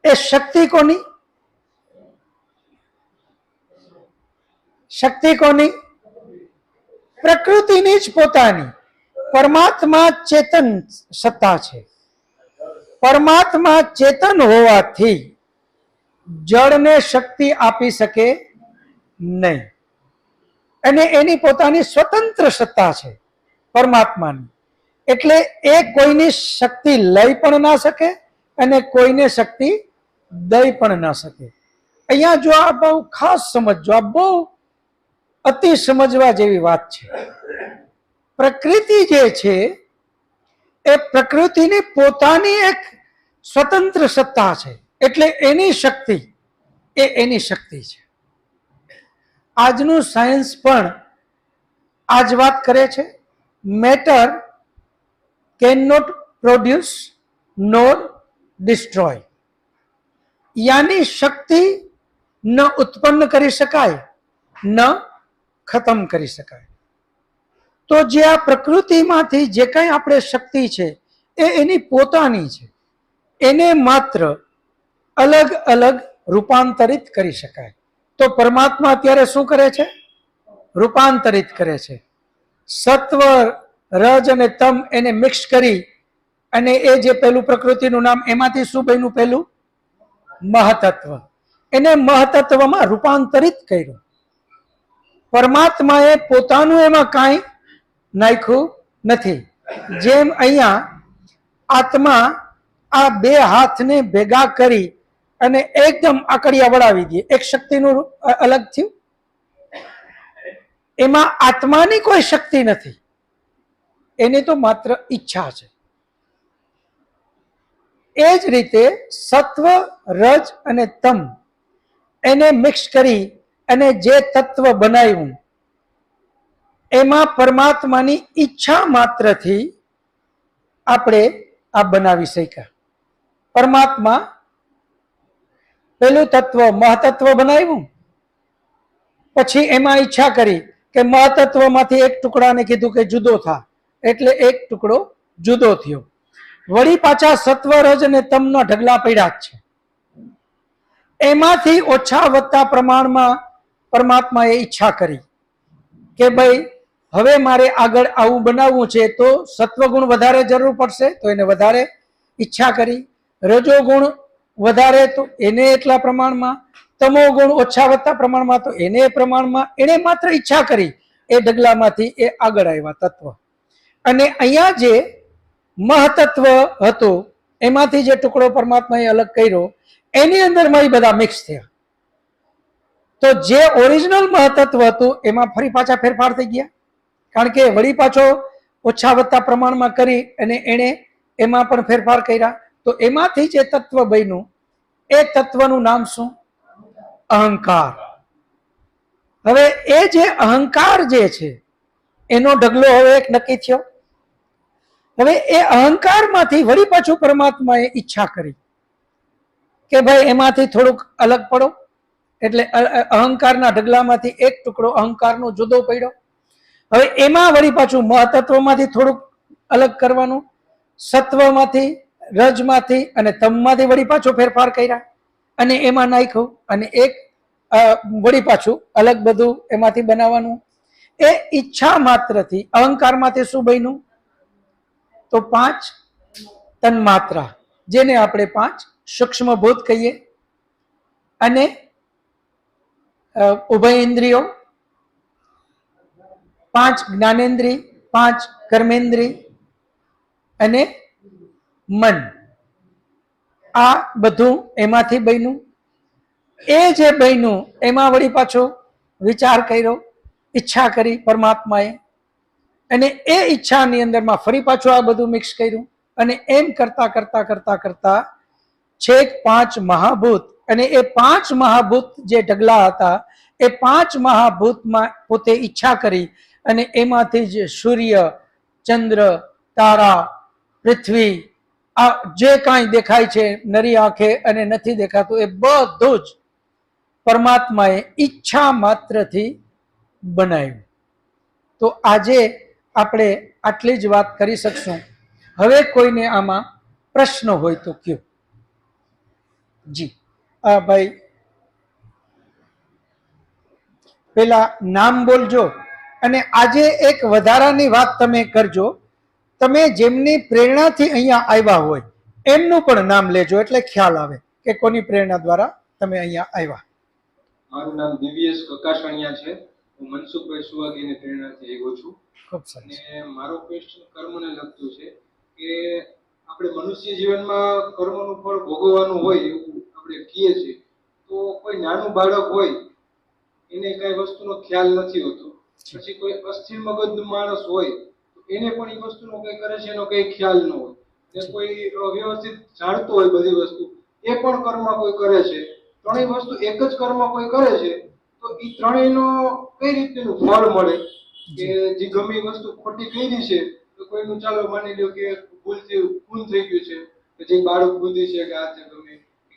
એ શક્તિ કોની? શક્તિ કોની? પ્રકૃતિની જ પોતાની. પરમાત્મા ચેતન સત્તા છે. પરમાત્મા ચેતન હોવાથી જળને શક્તિ આપી શકે નહીં, અને એની પોતાની સ્વતંત્ર સત્તા છે પરમાત્માની. એટલે એ કોઈની શક્તિ લઈ પણ ના શકે અને કોઈને શક્તિ દઈ પણ ના શકે. અહીંયા જો આ બહુ ખાસ સમજો, આ બહુ અતિ સમજવા જેવી વાત છે. પ્રકૃતિ જે છે એ પ્રકૃતિની પોતાની એક સ્વતંત્ર સત્તા છે, એટલે એની શક્તિ એ એની શક્તિ છે. આજનું સાયન્સ પણ આ જ વાત કરે છે. Matter can not produce nor destroy, યાની શક્તિ ન ઉત્પન્ન કરી શકાય ન ખતમ કરી શકાય. તો જે આ પ્રકૃતિમાંથી જે કંઈ આપણે શક્તિ છે એ એની પોતાની છે, એને માત્ર અલગ અલગ રૂપાંતરિત કરી શકાય. તો પરમાત્મા અત્યારે શું કરે છે? રૂપાંતરિત કરે છે. સત્વ, રજ અને તમ એને મિક્સ કરી અને એ જે પેલું પ્રકૃતિનું નામ, એમાંથી શું બન્યું? પેલું મહતત્વ. એને મહતત્વમાં રૂપાંતરિત કર્યું. પરમાત્માએ પોતાનું એમાં કાંઈ નાખ્યું નથી. જેમ અહીંયા આત્મા આ બે હાથને ભેગા કરી અને એકદમ આકડિયા વળાવી દે, એક શક્તિનું અલગ થયું. એમાં આત્માની કોઈ શક્તિ નથી, એની તો માત્ર ઈચ્છા છે. એ જ રીતે સત્વ, રજ અને તમ એને મિક્સ કરી અને જે તત્વ બનાવ્યું એમાં પરમાત્માની ઈચ્છા માત્રથી આપણે આ બનાવી શક્યા. પરમાત્મા પેલું તત્વ મહતત્વ બનાવ્યું, પછી એમાં ઈચ્છા કરી કે મહતત્વમાંથી એક ટુકડાને કીધું કે જુદો થા, એટલે એક ટુકડો જુદો થયો. વળી પાછા સત્વ, રજ અને તમના ઢગલા પડ્યા જ છે. એમાંથી ઓછા વધતા પ્રમાણમાં પરમાત્માએ ઈચ્છા કરી કે ભાઈ હવે મારે આગળ આવું બનાવવું છે, તો સત્વગુણ વધારે જરૂર પડશે, તો એને વધારે ઈચ્છા કરી. રજોગુણ વધારે, તો એને એટલા પ્રમાણમાં. તમો ગુણ ઓછા વધતા પ્રમાણમાં, તો એને પ્રમાણમાં. એને માત્ર ઈચ્છા કરી, એ ડગલામાંથી એ આગળ આવ્યા તત્વ. અને અહીંયા જે મહતત્વ હતું એમાંથી જે ટુકડો પરમાત્માએ અલગ કર્યો, એની અંદરમાં એ બધા મિક્સ થયા. તો જે ઓરિજિનલ મહતત્વ હતું એમાં ફરી પાછા ફેરફાર થઈ ગયા, કારણ કે વળી પાછો ઓછા વધતા પ્રમાણમાં કરી અને એણે એમાં પણ ફેરફાર કર્યા. તો એમાંથી જે તત્વ બન્યું એ તત્વનું નામ શું? અહંકાર. હવે એ જે અહંકાર જે છે એનો ઢગલો હવે એક નક્કી થયો. હવે એ અહંકારમાંથી વળી પાછું પરમાત્માએ ઈચ્છા કરી કે ભાઈ એમાંથી થોડુંક અલગ પડો, એટલે અહંકારના ઢગલામાંથી એક ટુકડો અહંકારનો જુદો પડ્યો. હવે એમાં વળી પાછું મહતત્વમાંથી થોડુંક અલગ કરવાનું, સત્વમાંથી, રજમાંથી અને તમમાંથી વળી પાછો ફેરફાર કર્યા અને એમાં નાખ્યું અને એક વળી પાછું અલગ બધું એમાંથી બનાવવાનું. એ ઈચ્છા માત્રથી અહંકારમાંથી શું બન્યું? તો 5 તન્માત્રા, જેને આપણે 5 સૂક્ષ્મભૂત કહીએ, અને ઉભય ઇન્દ્રિયો, 5 જ્ઞાનેન્દ્રિય, 5 કર્મેન્દ્રિય અને મન. આ બધું એમાંથી બન્યું. એ જે બન્યું એમાં વળી પાછો વિચાર કર્યો, ઈચ્છા કરી પરમાત્માએ, અને એ ઈચ્છાની અંદરમાં ફરી પાછું આ બધું મિક્સ કર્યું અને એમ કરતા કરતા કરતા કરતા છેક 5 મહાભૂત, અને એ 5 મહાભૂત જે ઢગલા હતા એ 5 મહાભૂતમાં પોતે ઈચ્છા કરી અને એમાંથી જ સૂર્ય, ચંદ્ર, તારા, પૃથ્વી, આ જે કાંઈ દેખાય છે નરી આંખે અને નથી દેખાતું એ બધું જ પરમાત્માએ ઈચ્છા માત્રથી બનાવ્યું. તો આજે આપણે આટલી જ વાત કરી શકશું. હવે કોઈને આમાં પ્રશ્ન હોય તો કયો. જી ભાઈ પેલા નામ બોલજો અને આજે એક વધારાની વાત તમે કરજો. તમે જેમની પ્રેરણાથી અહીંયા આવ્યા હોય એમનું પણ નામ લેજો, એટલે ખ્યાલ આવે કે કોની પ્રેરણા દ્વારા તમે અહીંયા આવ્યા. મારું નામ દિવ્યેશ કકાસણિયા છે. હું મનસુખભાઈ સુવાગીની પ્રેરણાથી આવ્યો છું. ખૂબ સરસ. અને મારો ક્વેશ્ચન કર્મને લગતું છે કે આપણે મનુષ્ય જીવનમાં કર્મનું ફળ ભોગવવાનું હોય એવું આપણે કહીએ છીએ, તો કોઈ નાનું બાળક હોય એને કઈ વસ્તુનો ખ્યાલ નથી હોતો, પછી કોઈ અસ્થિર મગજનું માણસ હોય તો એને પણ એ વસ્તુનો કઈ કરે છે એનો કઈ ખ્યાલ ન હોય, ને કોઈ વ્યવસ્થિત જાણતો હોય બધી વસ્તુ એ પણ કર્મ કોઈ કરે છે, ત્રણેય વસ્તુ એક જ કર્મ કોઈ કરે છે, તો એ ત્રણેયનો કઈ રીતનું ફળ મળે? કે જે ગમે એ વસ્તુ ખોટી કરી છે તો કોઈનું ચાલો માની લો કે ભૂલથી ખૂન થઈ ગયું છે, કે જે બાળક બુદ્ધિ છે કે આ ગમે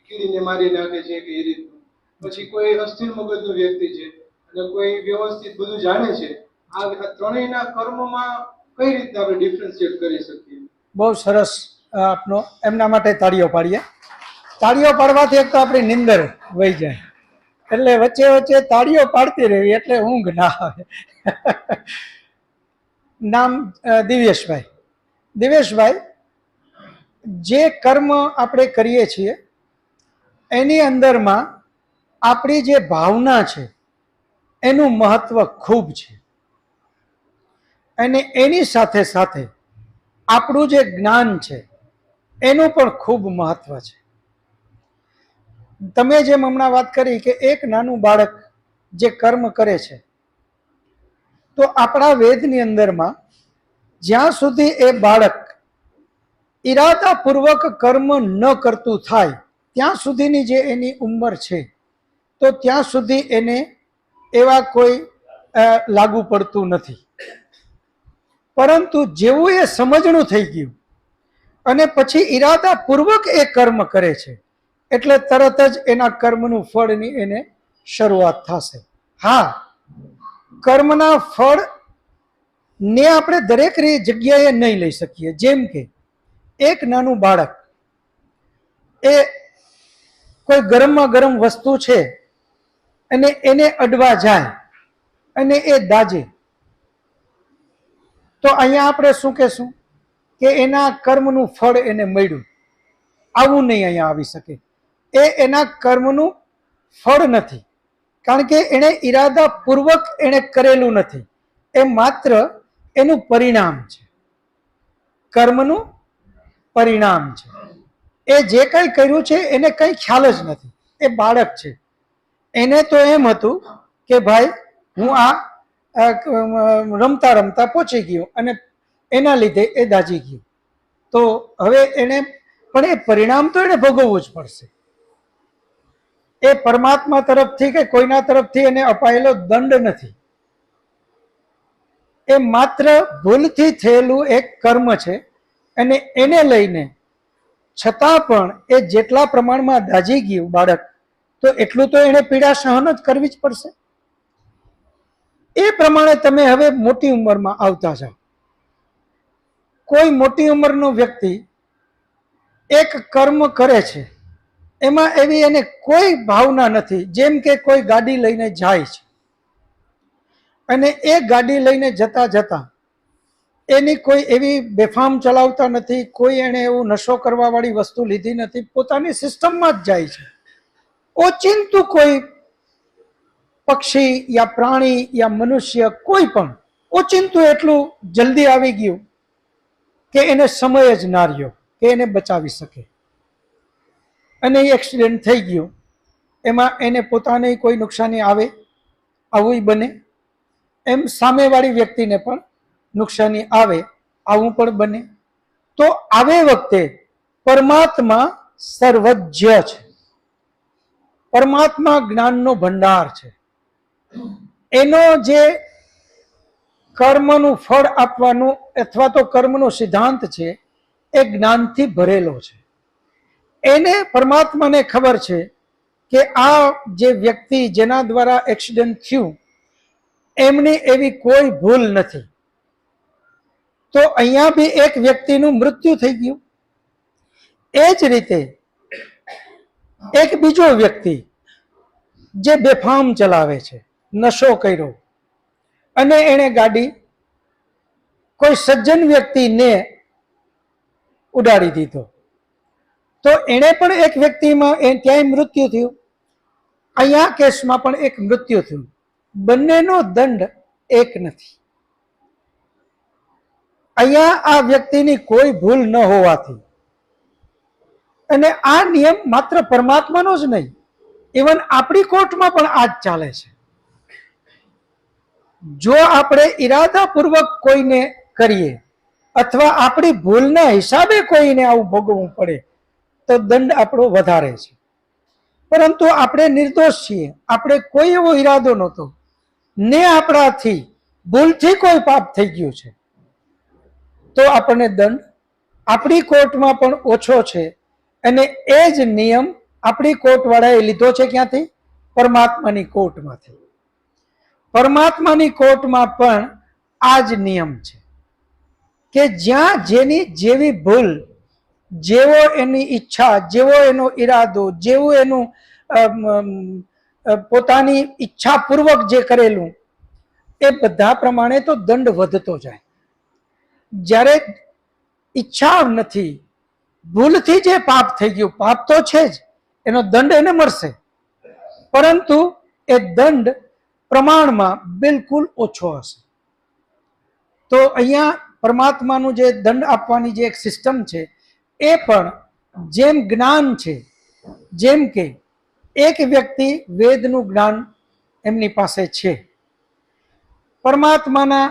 કીડીને મારી નાખે છે કે એ રીતનું, પછી કોઈ અસ્થિર મગજનું વ્યક્તિ છે અને કોઈ વ્યવસ્થિત બધું જાણે છે, આ ત્રણેયના કર્મમાં કઈ રીતે આપણે ડિફરન્શિએટ કરી શકીએ? બહુ સરસ આપનો, એમના માટે તાળીઓ પાડીએ. તાળીઓ પાડવાથી એક તો આપણી નિંદર વહી જાય, એટલે વચ્ચે વચ્ચે તાળીઓ પાડતી રહેવી એટલે ઊંઘ ના આવે. નામ દિવ્યેશભાઈ. દિવ્યેશભાઈ, જે કર્મ આપણે કરીએ છીએ એની અંદરમાં આપણી જે ભાવના છે એનું મહત્વ ખૂબ છે, અને એની સાથે સાથે આપણું જે જ્ઞાન છે એનું પણ ખૂબ મહત્વ છે. તમે જેમ હમણાં વાત કરી કે એક નાનું બાળક જે કર્મ કરે છે, તો આપણા વેદની અંદરમાં જ્યાં સુધી એ બાળક ઈરાદાપૂર્વક કર્મ ન કરતું થાય ત્યાં સુધીની જે એની ઉંમર છે, તો ત્યાં સુધી એને એવા કોઈ લાગુ પડતું નથી. પરંતુ જેવું એ સમજણું થઈ ગયું અને પછી ઈરાદાપૂર્વક એ કર્મ કરે છે એટલે તરત જ એના કર્મનું ફળની એને શરૂઆત થશે. હા, કર્મના ફળ ને આપણે દરેક જગ્યાએ નહીં લઈ શકીએ. જેમ કે એક નાનું બાળક એ કોઈ ગરમમાં ગરમ વસ્તુ છે અને એને અડવા જાય અને એ દાજે, તો અહીંયા આપણે શું કહેશું કે એના કર્મનું ફળ એને મળ્યું. આવું નહીં અહીંયા આવી શકે. એ એના કર્મનું ફળ નથી, કારણ કે એણે ઈરાદાપૂર્વક એણે કરેલું નથી, એ માત્ર એનું પરિણામ છે, કર્મનું પરિણામ છે. એ જે કંઈ કર્યું છે એને કંઈ ખ્યાલ જ નથી. એ બાળક છે, એને તો એમ હતું કે ભાઈ હું આ રમતા રમતા પહોંચી ગયો અને એના લીધે એ દાજી ગયું. તો હવે એને પણ એ પરિણામ તો એને ભોગવવું જ પડશે. એ પરમાત્મા તરફથી કે કોઈના તરફથી એને અપાયેલો દંડ નથી, એ માત્ર ભૂલથી થયેલું એક કર્મ છે. અને એને લઈને છતાં પણ એ જેટલા પ્રમાણમાં દાજી ગયું બાળક, તો એટલું તો એને પીડા સહન જ કરવી જ પડશે. એ પ્રમાણે તમે હવે મોટી ઉંમરમાં આવતા જાઓ. કોઈ મોટી ઉંમરનો વ્યક્તિ એક કર્મ કરે છે, એમાં એવી એને કોઈ ભાવના નથી. જેમ કે કોઈ ગાડી લઈને જાય છે અને એ ગાડી લઈને જતા જતા એની કોઈ એવી બેફામ ચલાવતા નથી, કોઈ એને એવું નશો કરવા વાળી વસ્તુ લીધી નથી, પોતાની સિસ્ટમમાં જ જાય છે. ઓચિંતું કોઈ પક્ષી યા પ્રાણી યા મનુષ્ય કોઈ પણ ઓચિંતું એટલું જલ્દી આવી ગયું કે એને સમય જ ના રહ્યો કે એને બચાવી શકે, અને એ એક્સિડન્ટ થઈ ગયો. એમાં એને પોતાને કોઈ નુકસાની આવે, આવું બને, એમ સામેવાળી વ્યક્તિને પણ નુકસાની આવે, આવું પણ બને. તો આવે વખતે પરમાત્મા સર્વજ્ઞ છે, પરમાત્મા જ્ઞાનનો ભંડાર છે. એનો જે કર્મનું ફળ આપવાનું અથવા તો કર્મનો સિદ્ધાંત છે એ જ્ઞાનથી ભરેલો છે. એને પરમાત્માને ખબર છે કે આ જે વ્યક્તિ જેના દ્વારા એક્સિડન્ટ થયું એમની એવી કોઈ ભૂલ નથી. તો અહીંયા બી એક વ્યક્તિનું મૃત્યુ થઈ ગયું. એ જ રીતે એક બીજો વ્યક્તિ જે બેફામ ચલાવે છે, નશો કર્યો અને એણે ગાડી કોઈ સજ્જન વ્યક્તિને ઉડાડી દીધો, તો એણે પણ એક વ્યક્તિમાં ત્યાંય મૃત્યુ થયું. અહીંયા કેસમાં પણ એક મૃત્યુ થયું. બંનેનો દંડ એક નથી. અહીંયા આ વ્યક્તિની કોઈ ભૂલ ન હોવાથી, અને આ નિયમ માત્ર પરમાત્માનો જ નહીં, ઇવન આપણી કોર્ટમાં પણ આ જ ચાલે છે. જો આપણે ઈરાદાપૂર્વક કોઈને કરીએ અથવા આપણી ભૂલના હિસાબે કોઈને આવું ભોગવવું પડે તો દંડ આપણો વધારે છે. પરંતુ આપણે નિર્દોષ છીએ, આપણે કોઈ એવો ઈરાદો નહોતો ને આપણાથી ભૂલથી કોઈ પાપ થઈ ગયું છે, તો આપણને દંડ આપણી કોર્ટમાં પણ ઓછો છે. અને એ જ નિયમ આપણી કોર્ટવાળાએ લીધો છે ક્યાંથી? પરમાત્માની કોર્ટમાંથી. પરમાત્માની કોર્ટમાં પણ આ જ નિયમ છે કે જ્યાં જેની જેવી ભૂલ, જેવો એની ઈચ્છા, જેવો એનો ઈરાદો, જેવું એનું પોતાની ઈચ્છાપૂર્વક જે કરેલું એ બધા પ્રમાણે તો દંડ વધતો જાય. જ્યારે ઈચ્છા નથી, ભૂલથી જે પાપ થઈ ગયું, પાપ તો છે જ, એનો દંડ એને મળશે, પરંતુ એ દંડ પ્રમાણમાં બિલકુલ ઓછો હશે. તો અહીંયા પરમાત્માનું જે દંડ આપવાની જે એક સિસ્ટમ છે એ પણ જેમ જ્ઞાન છે, જેમ કે એક વ્યક્તિ વેદનું જ્ઞાન એમની પાસે છે, પરમાત્માના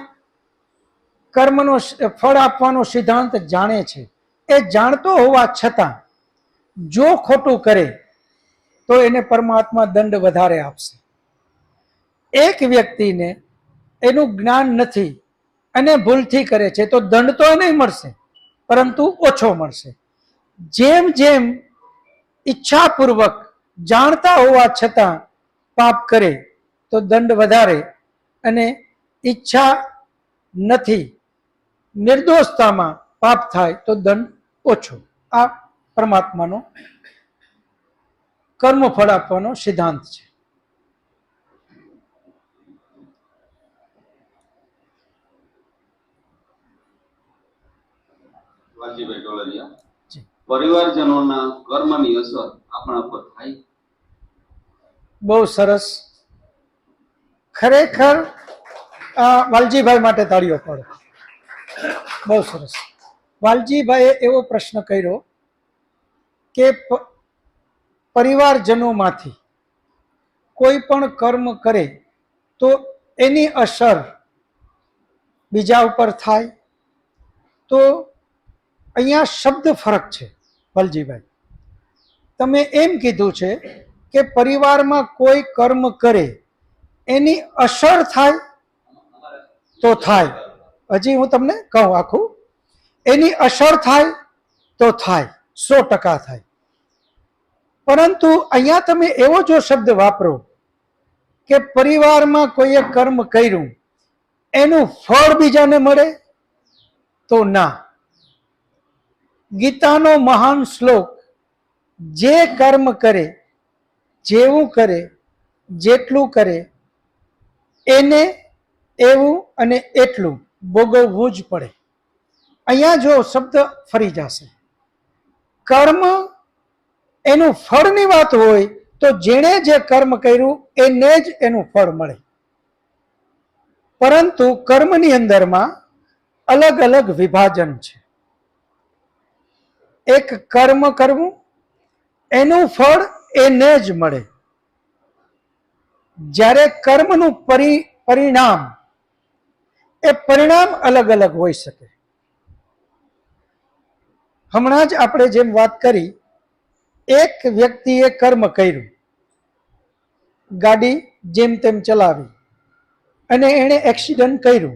કર્મનો ફળ આપવાનો સિદ્ધાંત જાણે છે, એ જાણતો હોવા છતાં જો ખોટું કરે તો એને પરમાત્મા દંડ વધારે આપશે. એક વ્યક્તિને એનું જ્ઞાન નથી અને ભૂલથી કરે છે તો દંડ તો એને મળશે, પરંતુ ઓછો મળશે. જેમ જેમ ઈચ્છાપૂર્વક જાણતા હોવા છતાં પાપ કરે તો દંડ વધારે, અને ઈચ્છા નથી, નિર્દોષતામાં પાપ થાય તો દંડ ઓછો. આ પરમાત્માનો કર્મફળ આપવાનો સિદ્ધાંત છે. વાલજીભાઈ ટોલરિયા, પરિવારજનોના કર્મની અસર આપણા પર થાય? બહુ સરસ. ખરેખર વાલજીભાઈ માટે તાળીઓ પાડો. બહુ સરસ. વાલજીભાઈએ એવો પ્રશ્ન કર્યો કે પરિવારજનોમાંથી કોઈ પણ કર્મ કરે તો એની અસર બીજા ઉપર થાય. તો અહીંયા શબ્દ ફરક છે. વાલજીભાઈ, તમે એમ કીધું છે કે પરિવારમાં કોઈ કર્મ કરે એની અસર થાય તો થાય. હજી હું તમને કહું આખું, એની અસર થાય તો થાય, 100% થાય. પરંતુ અહીંયા તમે એવો જો શબ્દ વાપરો કે પરિવારમાં કોઈએ કર્મ કર્યું એનું ફળ બીજાને મળે, તો ના. ગીતાનો મહાન શ્લોક, જે કર્મ કરે, જેવું કરે, જેટલું કરે, એને એવું અને એટલું ભોગવવું જ પડે. અહીંયા જો શબ્દ ફરી જશે, કર્મ એનું ફળની વાત હોય તો જેણે જે કર્મ કર્યું એને જ એનું ફળ મળે. પરંતુ કર્મની અંદરમાં અલગ અલગ વિભાજન છે. એક કર્મ કરવું એનું ફળ એને જ મળે, જ્યારે કર્મનું પરિણામ એ પરિણામ અલગ અલગ હોઈ શકે. હમણાં જ આપણે જેમ વાત કરી, એક વ્યક્તિએ કર્મ કર્યું, ગાડી જેમ તેમ ચલાવી અને એણે એક્સિડન્ટ કર્યું,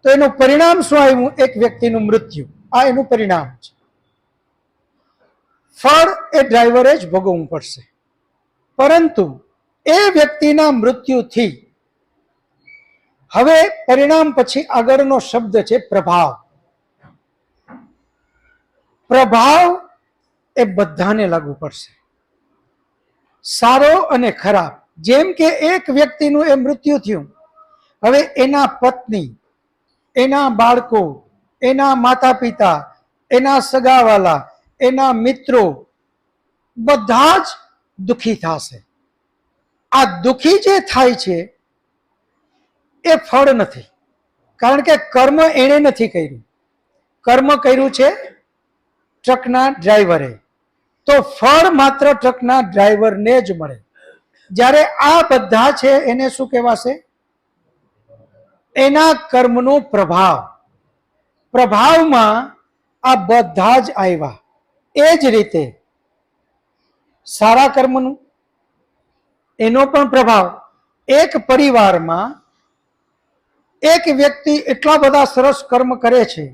તો એનું પરિણામ શું આવ્યું? એક વ્યક્તિનું મૃત્યુ. આ એનું પરિણામ છે. ફળ એ ડ્રાઈવરે જ ભોગવવું પડશે, પરંતુ એ વ્યક્તિના મૃત્યુથી હવે પરિણામ પછી આગળનો શબ્દ છે પ્રભાવ. પ્રભાવ એ બધાને લાગુ પડશે, સારો અને ખરાબ. જેમ કે એક વ્યક્તિનું એ મૃત્યુ થયું, હવે એના પત્ની, એના બાળકો, એના માતા પિતા, એના સગાવાલા, એના મિત્રો બધા જ દુખી થશે. આ દુખી જે થાય છે એ ફળ નથી, કારણ કે કર્મ એણે નથી કર્યું. કર્મ કર્યું છે ટ્રકના ડ્રાઈવરે, તો ફળ માત્ર ટ્રકના ડ્રાઈવરને જ મળે. જ્યારે આ બધા છે એને શું કહેવાશે? એના કર્મનો પ્રભાવ. પ્રભાવમાં આ બધા જ આવ્યા. એ જ રીતે સારા કર્મનું એનો પણ પ્રભાવ. એક પરિવારમાં એક વ્યક્તિ એટલા બધા સરસ કર્મ કરે છે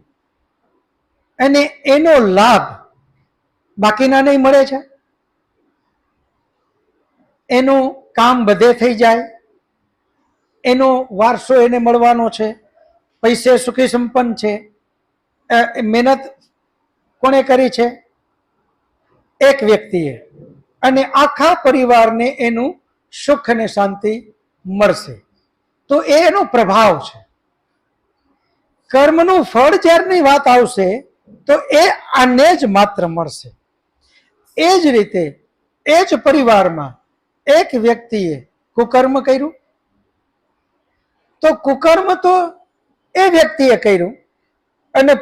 અને એનો લાભ બાકીના નહીં મળે છે. એનું કામ બધે થઈ જાય, એનો વારસો એને મળવાનો છે, પૈસે સુખી સંપન્ન છે. મહેનત કોણે કરી છે? એક વ્યક્તિએ. અને આખા પરિવારને એનું સુખ અને શાંતિ મળશે. તો એ એનો પ્રભાવ છે. કર્મનું ફળ જ્યારની વાત આવશે તો એ આને જ માત્ર મળશે. એ જ રીતે એ જ પરિવારમાં એક વ્યક્તિએ કુકર્મ કર્યું, તો કુકર્મ તો એ વ્યક્તિએ કર્યું, અને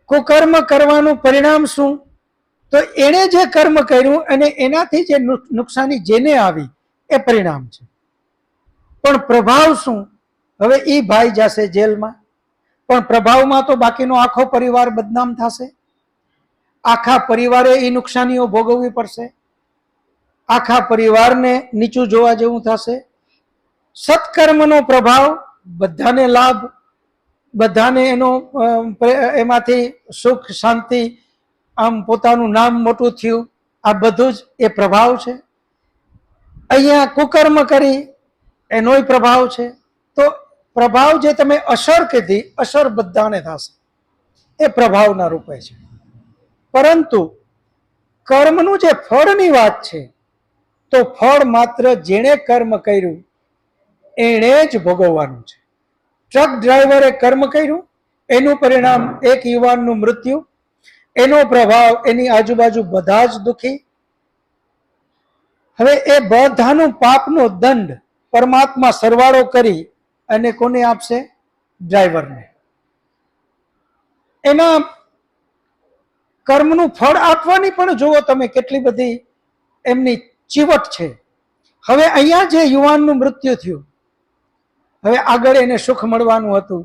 કુકર્મ કરવાનું પરિણામ શું? તો એણે જે કર્મ કર્યું અને એનાથી જે નુકસાની જેને આવી એ પરિણામ છે. પણ પ્રભાવ શું? હવે એ ભાઈ જશે જેલમાં, પણ પ્રભાવમાં તો બાકીનો આખો પરિવાર બદનામ થશે. આખા પરિવારે એ નુકસાનીઓ ભોગવવી પડશે, આખા પરિવારને નીચું જોવા જેવું થશે. સત્કર્મનો પ્રભાવ, બધાને લાભ, બધાને એનો એમાંથી સુખ શાંતિ, આમ પોતાનું નામ મોટું થયું, આ બધું જ એ પ્રભાવ છે. અહીંયા કુકર્મ કરી એનોય પ્રભાવ છે. તો પ્રભાવ જે તમે અસર કીધી, અસર બધાને થશે, એ પ્રભાવના રૂપે છે. પરંતુ કર્મનું જે ફળની વાત છે, તો ફળ માત્ર જેણે કર્મ કર્યું એણે જ ભોગવવાનું છે. ટ્રક ડ્રાઈવરે કર્મ કર્યું, એનું પરિણામ એક યુવાનનું મૃત્યુ, એનો પ્રભાવ એની આજુબાજુ બધા જ દુખી. હવે એ બધાનું પાપનો દંડ પરમાત્મા સરવાળો કરી અને કોને આપશે? ડ્રાઈવરને. એના કર્મનું ફળ આપવાની પણ જુઓ તમે કેટલી બધી એમની ચીવટ છે. હવે અહીંયા જે યુવાનનું મૃત્યુ થયું, હવે આગળ એને સુખ મળવાનું હતું,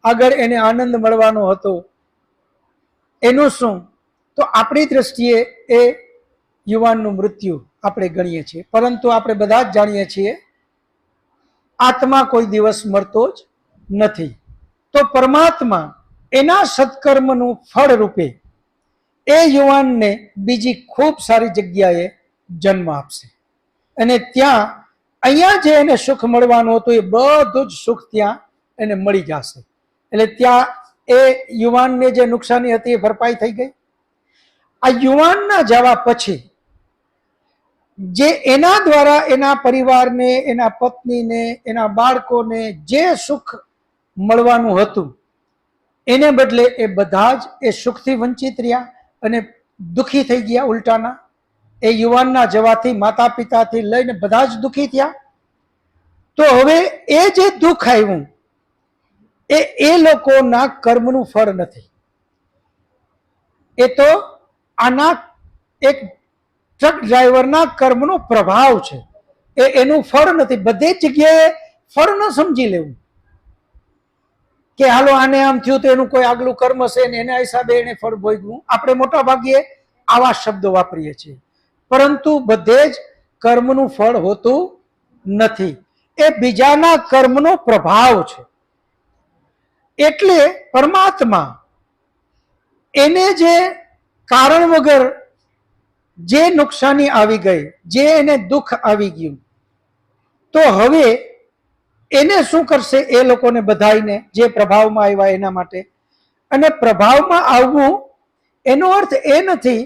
આગળ એને આનંદ મળવાનો હતો, એનું શું? તો આપણી દ્રષ્ટિએ એ યુવાનનું મૃત્યુ આપણે ગણીએ છીએ. પરંતુ આપણે બધા જ જાણીએ છીએ આત્મા કોઈ દિવસ મરતો જ નથી. તો પરમાત્મા એના સત્કર્મનું ફળ રૂપે એ યુવાનને બીજી ખૂબ સારી જગ્યાએ જન્મ આપશે, અને ત્યાં અહીંયા જે એને સુખ મળવાનું હતું એ બધું જ સુખ ત્યાં એને મળી જશે. એટલે ત્યાં એ યુવાનને જે નુકસાની હતી એ ભરપાઈ થઈ ગઈ. આ યુવાનના જવા પછી જે એના દ્વારા એના પરિવારને, એના પત્નીને, એના બાળકોને જે સુખ મળવાનું હતું, એને બદલે એ બધા જ એ સુખથી વંચિત રહ્યા અને દુખી થઈ ગયા ઉલટાના. એ યુવાનના જવાથી માતા પિતાથી લઈને બધા જ દુખી થયા. તો હવે એ જે દુઃખ આવ્યું એ લોકોના કર્મનું ફળ નથી, એ તો આના એક ટ્રક ડ્રાઈવરના કર્મનો પ્રભાવ છે. એ એનું ફળ નથી. બધી જ જગ્યાએ ફળ ન સમજી લેવું કે હાલો આને આમ થયું તો એનું કોઈ આગલું કર્મ છે ને એના હિસાબે એને ફળ ભોગવું. આપણે મોટા ભાગે આવા શબ્દો વાપરીએ છીએ, પરંતુ બધે જ કર્મનું ફળ હોતું નથી. એ બીજાના કર્મનો પ્રભાવ છે. એટલે પરમાત્મા એને જે કારણ વગર જે નુકસાની આવી ગઈ, જે એને દુઃખ આવી ગયું, તો હવે એને શું કરશે? એ લોકોને બધાઈને જે પ્રભાવમાં આવ્યા એના માટે. અને પ્રભાવમાં આવવું એનો અર્થ એ નથી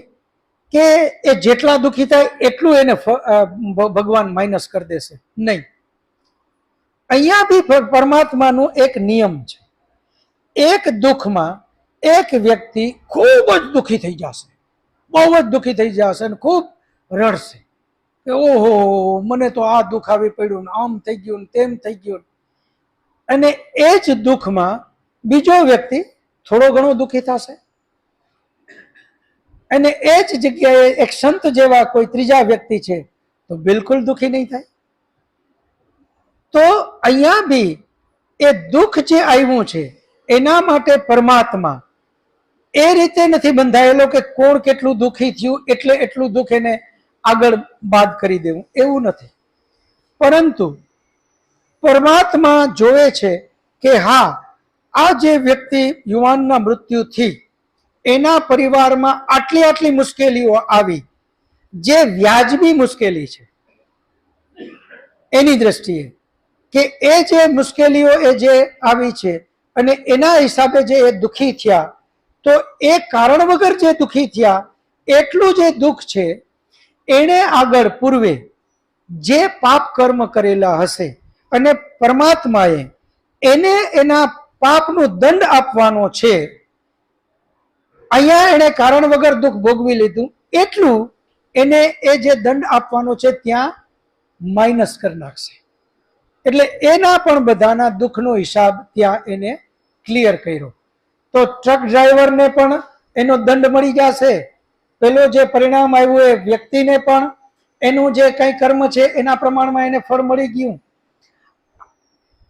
કે એ જેટલા દુઃખી થાય એટલું એને ભગવાન માઇનસ કરી દેશે, નહીં. અહીંયા બી પરમાત્માનું એક નિયમ છે. એક દુઃખમાં એક વ્યક્તિ ખૂબ જ દુઃખી થઈ જશે, બહુ જ દુઃખી થઈ જશે અને ખૂબ રડશે કે ઓહો, મને તો આ દુઃખ આવી પડ્યું ને આમ થઈ ગયું ને તેમ થઈ ગયું. અને એ જ દુઃખમાં બીજો વ્યક્તિ થોડો ઘણો દુઃખી થશે, અને એ જ જગ્યાએ એક સંત જેવા કોઈ ત્રીજા વ્યક્તિ છે તો બિલકુલ દુઃખી નહીં થાય. તો અહીંયા બી એ દુઃખ જે આવ્યું છે એના માટે પરમાત્મા એ રીતે નથી બંધાયેલો કે કોણ કેટલું દુઃખી થયું એટલે એટલું દુઃખ એને આગળ બાદ કરી દેવું, એવું નથી. પરંતુ પરમાત્મા જોવે છે કે હા, આ જે વ્યક્તિ યુવાનના મૃત્યુથી એના પરિવારમાં આટલી આટલી મુશ્કેલીઓ આવી, જે વ્યાજબી મુશ્કેલી છે એની દ્રષ્ટિએ, કે એ જે મુશ્કેલીઓ એ જે આવી છે અને એના હિસાબે જે એ દુઃખી થયા, તો એ કારણ વગર જે દુઃખી થયા એટલું જે દુઃખ છે એણે આગળ પૂર્વે જે પાપ કર્મ કરેલા હશે અને પરમાત્માએ એને એના પાપનો દંડ આપવાનો છે. અહીંયા એને કારણ વગર દુઃખ ભોગવી લીધું, એટલું એને એ જે દંડ આપવાનો છે ત્યાં માઇનસ કરી નાખશે. એટલે એના પણ બધાના દુઃખનો હિસાબ ત્યાં એને ક્લિયર કર્યો. તો ટ્રક ડ્રાઈવરને પણ એનો દંડ મળી જશે, પેલો જે પરિણામ આવ્યું એ વ્યક્તિને પણ એનું જે કંઈ કર્મ છે એના પ્રમાણમાં એને ફળ મળી ગયું.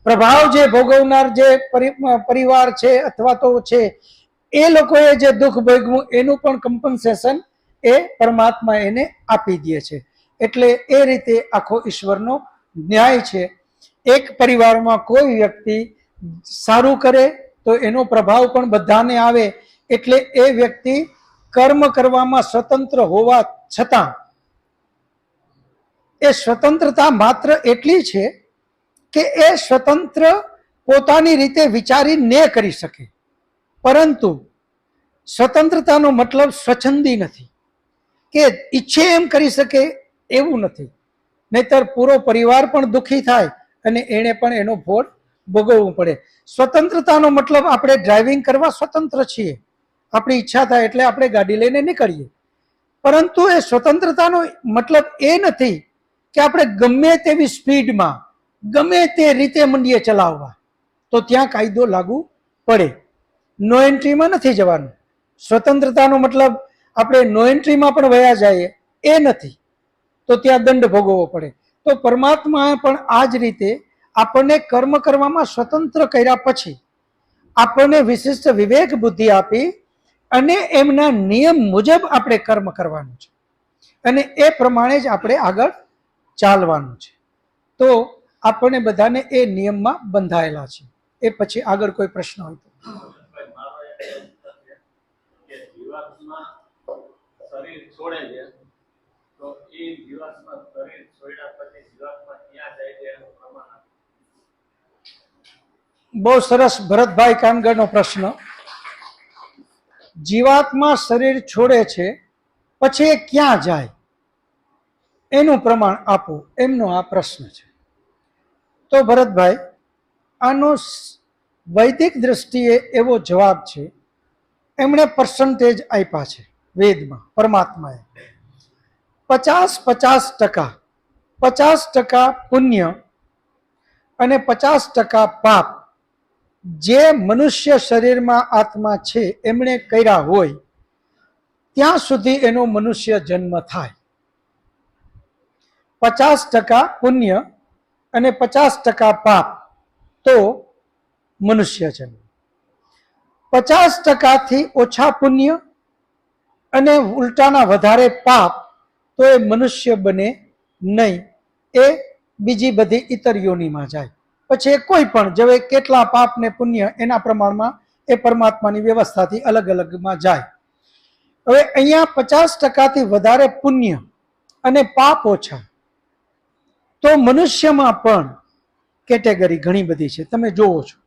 પ્રભાવ જે ભોગવનાર જે પરિવાર છે અથવા તો છે એ લોકોએ જે દુઃખ ભોગવ્યું એનું પણ કમ્પન્સેશન એ પરમાત્મા એને આપી દે છે. એટલે એ રીતે આખો ઈશ્વરનો ન્યાય છે. એક પરિવારમાં કોઈ વ્યક્તિ સારું કરે તો એનો પ્રભાવ પણ બધાને આવે. એટલે એ વ્યક્તિ કર્મ કરવામાં સ્વતંત્ર હોવા છતાં એ સ્વતંત્રતા માત્ર એટલી છે કે એ સ્વતંત્ર પોતાની રીતે વિચારીને કરી શકે, પરંતુ સ્વતંત્રતાનો મતલબ સ્વચ્છંદી નથી કે ઈચ્છે એમ કરી શકે, એવું નથી. નહીતર પૂરો પરિવાર પણ દુઃખી થાય અને એને પણ એનો ભોગ ભોગવવું પડે. સ્વતંત્રતાનો મતલબ આપણે ડ્રાઇવિંગ કરવા સ્વતંત્ર છીએ, આપણી ઈચ્છા થાય એટલે આપણે ગાડી લઈને નીકળીએ, પરંતુ એ સ્વતંત્રતાનો મતલબ એ નથી કે આપણે ગમે તેવી સ્પીડમાં ગમે તે રીતે મંડીએ ચલાવવા તો ત્યાં કાયદો લાગુ પડે. નો એન્ટ્રીમાં નથી જવાનું. સ્વતંત્રતાનો મતલબ આપણે નો એન્ટ્રીમાં પણ વયા જઈએ એ નથી, તો ત્યાં દંડ ભોગવવો પડે. તો પરમાત્માએ પણ આ જ રીતે આપણને કર્મ કરવામાં સ્વતંત્ર કર્યા પછી આપણને વિશિષ્ટ વિવેક બુદ્ધિ આપી અને એમના નિયમ મુજબ આપણે કર્મ કરવાનું છે અને એ પ્રમાણે જ આપણે આગળ ચાલવાનું છે. તો આપણને બધાને એ નિયમમાં બંધાયેલા છે. એ પછી આગળ કોઈ પ્રશ્ન હોય તો. શરીર છોડે છે તો એ જીવાત્મા શરીર છોડ્યા પછી જીવાત્મા ક્યાં જાય છે એનું પ્રમાણ. બહુ સરસ ભરતભાઈ કાનગરનો પ્રશ્ન. જીવાત્મા શરીર છોડે છે પછી એ ક્યાં જાય એનું પ્રમાણ આપો, એમનો આ પ્રશ્ન છે. તો ભરતભાઈ, આનો વૈદિક દ્રષ્ટિએ એવો જવાબ છે, એમણે પર્સન્ટેજ આપ્યા છે વેદમાં પરમાત્માએ. 50-50%, 50% પુણ્ય અને 50% પાપ જે મનુષ્ય શરીરમાં આત્મા છે એમણે કર્યા હોય ત્યાં સુધી એનો મનુષ્ય જન્મ થાય. 50% પુણ્ય અને 50% પાપ તો મનુષ્ય જન્મ. 50%થી ઓછા પુણ્ય અને ઉલટાના વધારે પાપ તો એ મનુષ્ય બને નહીં, એ બીજી બધી ઇતર યોનિમાં જાય. પછી એ કોઈ પણ જેવે કેટલા પાપ ને પુણ્ય એના પ્રમાણમાં એ પરમાત્માની વ્યવસ્થાથી અલગ અલગમાં જાય. હવે અહીંયા 50%થી વધારે પુણ્ય અને પાપ ઓછા, તો મનુષ્યમાં પણ કેટેગરી ઘણી બધી છે. તમે જોવો છો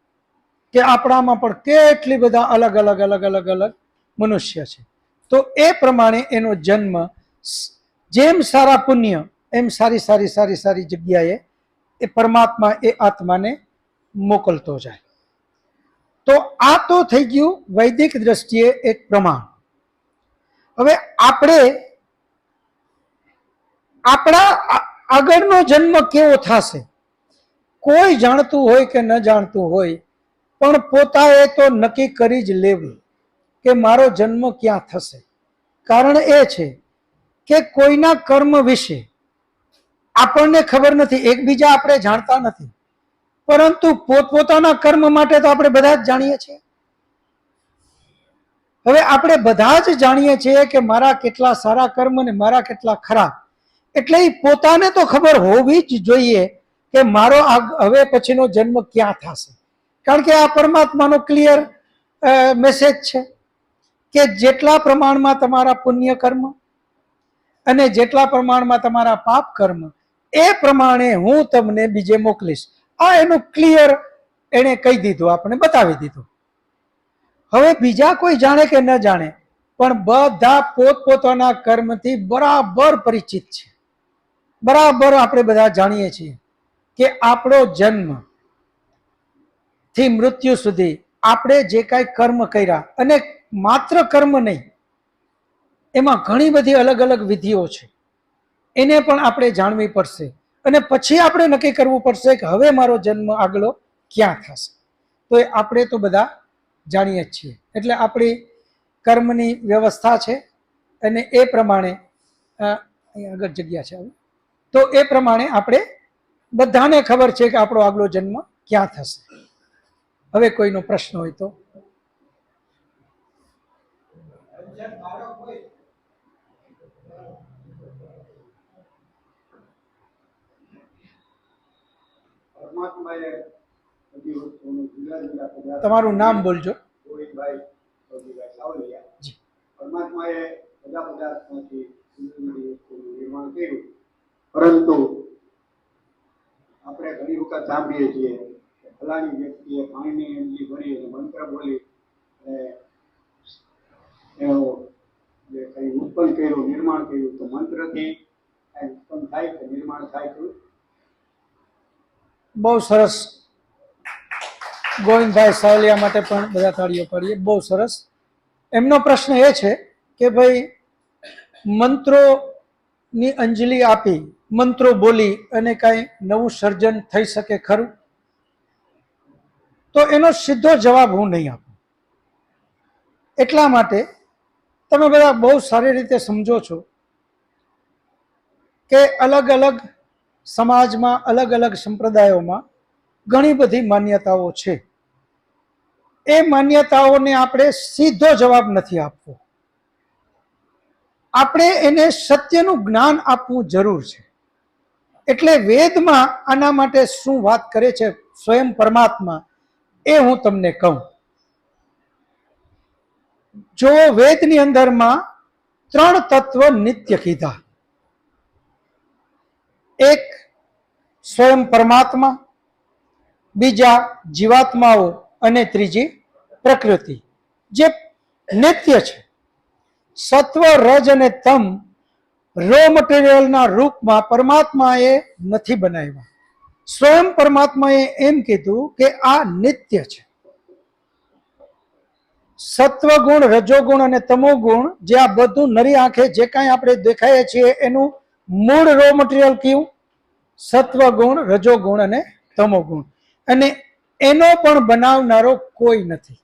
કે આપણામાં પણ કેટલી બધા અલગ અલગ અલગ અલગ અલગ મનુષ્ય છે. તો એ પ્રમાણે એનો જન્મ જેમ સારા પુણ્ય એમ સારી સારી સારી સારી જગ્યાએ એ પરમાત્મા એ આત્માને મોકલતો જાય. તો આ તો થઈ ગયું વૈદિક દ્રષ્ટિએ એક પ્રમાણ. હવે આપણે આપણા આગળનો જન્મ કેવો થશે કોઈ જાણતું હોય કે ન જાણતું હોય, પણ પોતાએ તો નક્કી કરી જ લેવું કે મારો જન્મ ક્યાં થશે. કારણ એ છે કે કોઈના કર્મ વિશે આપણને ખબર નથી, એકબીજા આપણે જાણતા નથી, પરંતુ પોતપોતાના કર્મ માટે તો આપણે બધા જ જાણીએ છીએ. હવે આપણે બધા જ જાણીએ છીએ કે મારા કેટલા સારા કર્મ ને મારા કેટલા ખરાબ, એટલે એ પોતાને તો ખબર હોવી જ જોઈએ કે મારો હવે પછીનો જન્મ ક્યાં થશે. કારણ કે આ પરમાત્માનો ક્લિયર મેસેજ છે કે જેટલા પ્રમાણમાં તમારા પુણ્ય કર્મ અને જેટલા પ્રમાણમાં તમારા પાપ કર્મ એ પ્રમાણે હું તમને બીજે મોકલીશ. આ એનું ક્લિયર એણે કહી દીધું, આપણે બતાવી દીધું. હવે બીજા કોઈ જાણે કે ન જાણે, પણ બધા પોતપોતાના કર્મથી બરાબર પરિચિત છે. બરાબર આપણે બધા જાણીએ છીએ કે આપણો જન્મ થી મૃત્યુ સુધી આપણે જે કાંઈ કર્મ કર્યા, અને માત્ર કર્મ નહીં, એમાં ઘણી બધી અલગ અલગ વિધિઓ છે, એને પણ આપણે જાણવી પડશે. અને પછી આપણે નક્કી કરવું પડશે કે હવે મારો જન્મ આગલો ક્યાં થશે. તો એ આપણે તો બધા જાણીએ જ છીએ. એટલે આપણી કર્મની વ્યવસ્થા છે અને એ પ્રમાણે અહીંયા આગળ જગ્યા છે, તો એ પ્રમાણે આપણે બધાને ખબર છે કે આપણો આગલો જન્મ ક્યાં થશે. હવે કોઈનો પ્રશ્ન હોય તો. પરમાત્માએ બધી વસ્તુઓનું જુદા જુદા પદાર્થ તમારું નામ બોલજો. ગોવિંદભાઈ સાવલિયા. પરમાત્માએ બધા પદાર્થમાંથી જુદી જુદી વસ્તુનું નિર્માણ કર્યું, પરંતુ આપણે ઘણી વખત સાંભળીએ છીએ કે ફલાણી વ્યક્તિએ પાણીની અંજી ભરી અને મંત્ર બોલી અને એનો જે કંઈ ઉત્પન્ન કર્યું, નિર્માણ કર્યું, તો મંત્રથી કંઈ ઉત્પન્ન થાય કે નિર્માણ થાય ખરું? બહુ સરસ. ગોવિંદભાઈ સાવલિયા માટે પણ બધા તાળીઓ પાડીએ. બહુ સરસ. એમનો પ્રશ્ન એ છે કે ભાઈ મંત્રોની અંજલિ આપી, મંત્રો બોલી અને કાંઈ નવું સર્જન થઈ શકે ખરું? તો એનો સીધો જવાબ હું નહીં આપું. એટલા માટે તમે બધા બહુ સારી રીતે સમજો છો કે અલગ અલગ સમાજમાં, અલગ અલગ સંપ્રદાયોમાં ઘણી બધી માન્યતાઓ છે. એ માન્યતાઓને આપણે સીધો જવાબ નથી આપવો. આપણે એને સત્યનું જ્ઞાન આપવું જરૂર છે. એટલે વેદમાં આના માટે શું વાત કરે છે સ્વયં પરમાત્મા, એ હું તમને કહું. જો વેદની અંદરમાં 3 તત્વ નિત્ય કીધા. એક સ્વયં પરમાત્મા, બીજા જીવાત્માઓ અને ત્રીજી પ્રકૃતિ, જે નિત્ય છે. સત્વ, રજ અને તમ રો મટીરિયલના રૂપમાં પરમાત્માએ નથી બનાવ્યા. સ્વયં પરમાત્માએ એમ કીધું કે આ નિત્ય છે. સત્વગુણ, રજોગુણ અને તમોગુણ, જે આ બધું નરી આંખે જે કાંઈ આપણે દેખાઈએ છીએ એનું મૂળ રો મટીરિયલ કયું? સત્વગુણ, રજોગુણ અને તમોગુણ. અને એનો પણ બનાવનારો કોઈ નથી.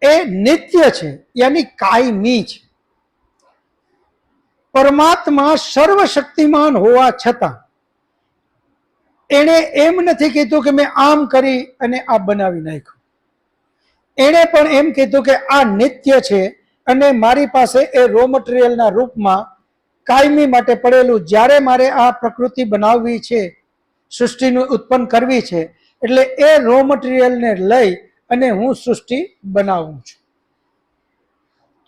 એ નિત્ય છે, યાની કાયમી છે. પરમાત્મા સર્વશક્તિમાન હોવા છતાં એણે એમ નથી કીધું કે મેં આમ કરી અને આ બનાવી નાખ્યું. એણે પણ એમ કીધું કે આ નિત્ય છે અને મારી પાસે એ રો મટીરિયલના રૂપમાં કાયમી માટે પડેલું, જ્યારે મારે આ પ્રકૃતિ બનાવવી છે, સૃષ્ટિનું ઉત્પન્ન કરવી છે, એટલે એ રો મટીરિયલને લઈ અને હું સૃષ્ટિ બનાવું છું.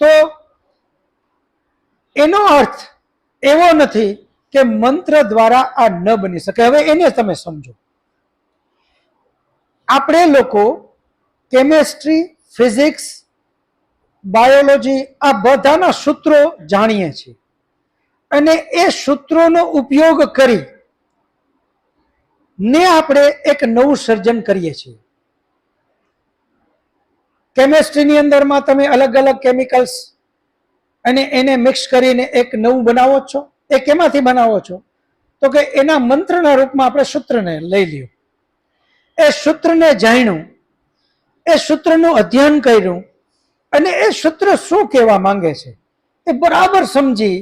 તો એનો અર્થ એવો નથી કે મંત્ર દ્વારા આ ન બની શકે. હવે એને તમે સમજો. આપણે લોકો કેમેસ્ટ્રી, ફિઝિક્સ, બાયોલોજી આ બધાના સૂત્રો જાણીએ છીએ અને એ સૂત્રોનો ઉપયોગ કરી ને આપણે એક નવું સર્જન કરીએ છીએ. કેમેસ્ટ્રીની અંદરમાં તમે અલગ અલગ કેમિકલ્સ અને એને મિક્સ કરીને એક નવું બનાવો છો. એ કેમાંથી બનાવો છો? તો કે એના મંત્રના રૂપમાં આપણે સૂત્રને લઈ લ્યો. એ સૂત્રને જાણ્યું, એ સૂત્રનું અધ્યયન કર્યું અને એ સૂત્ર શું કહેવા માંગે છે એ બરાબર સમજી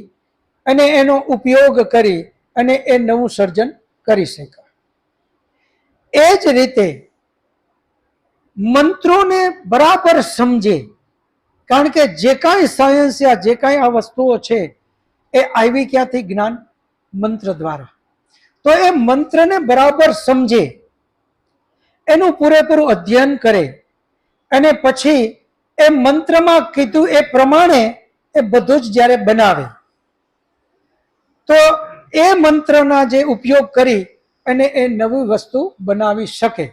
અને એનો ઉપયોગ કરી અને એ નવું સર્જન કરી શકાય. એ જ રીતે મંત્રોને બરાબર સમજે, કારણ કે જે કાંઈ સાયન્સ યા જે કાંઈ આ વસ્તુઓ છે એ આવી ક્યાંથી? જ્ઞાન મંત્ર દ્વારા. તો એ મંત્રને બરાબર સમજે, એનું પૂરેપૂરું અધ્યયન કરે અને પછી એ મંત્રમાં કીધું એ પ્રમાણે એ બધું જ જ્યારે બનાવે તો એ મંત્રના જે ઉપયોગ કરી અને એ નવી વસ્તુ બનાવી શકે.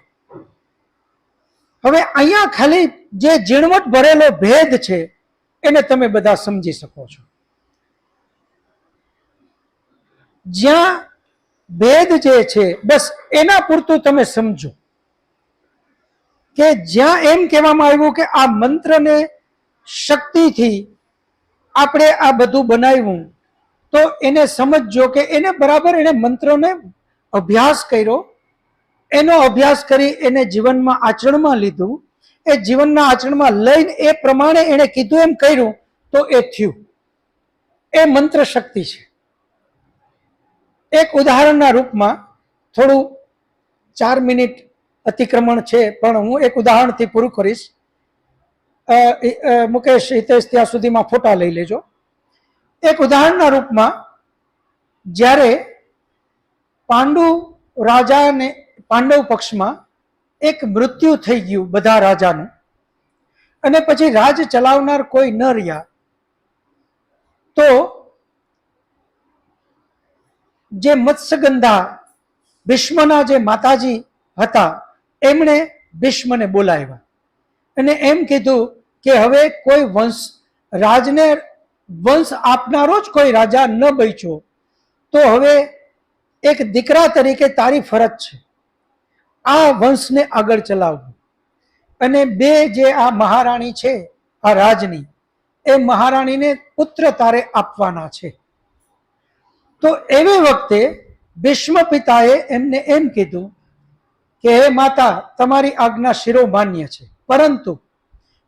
હવે અહીંયા ખાલી જે ઝીણવટ ભરેલો ભેદ છે એને તમે બધા સમજી શકો છો. જ્યાં ભેદ જે છે બસ એના પૂરતું તમે સમજો કે જ્યાં એમ કહેવામાં આવ્યું કે આ મંત્રને શક્તિથી આપણે આ બધું બનાવ્યું, તો એને સમજજો કે એને બરાબર એને મંત્રોને અભ્યાસ કર્યો, એનો અભ્યાસ કરી એને જીવનમાં આચરણમાં લીધું, એ જીવનના આચરણમાં લઈને એ પ્રમાણે એને કીધું એમ કર્યું તો એ થયું. એ મંત્ર શક્તિ છે. એક ઉદાહરણના રૂપમાં, થોડું 4 મિનિટ અતિક્રમણ છે પણ હું એક ઉદાહરણથી પૂરું કરીશ. મુકેશ, હિતેશ ત્યાં સુધીમાં ફોટા લઈ લેજો. એક ઉદાહરણના રૂપમાં જ્યારે પાંડુ રાજાને, પાંડવ પક્ષમાં એક મૃત્યુ થઈ ગયું બધા રાજાનું અને પછી રાજ ચલાવનાર કોઈ ન રહ્યા, તો જે મત્સ્યગંધા ભીષ્મના જે માતાજી હતા એમણે ભીષ્મને બોલાવ્યા અને એમ કીધું કે હવે કોઈ રાજને વંશ આપનારો જ કોઈ રાજા ન બચ્યો, તો હવે એક દીકરા તરીકે તારી ફરજ છે આ વંશને આગળ ચલાવવું અને બે જે આ મહારાણી છે આ રાજની, એ મહારાણીને પુત્ર તારે આપવાના છે. તો એવી વખતે ભીષ્મ પિતાએ એમને એમ કીધું કે હે માતા, તમારી આજ્ઞા શિરોમાન્ય છે, પરંતુ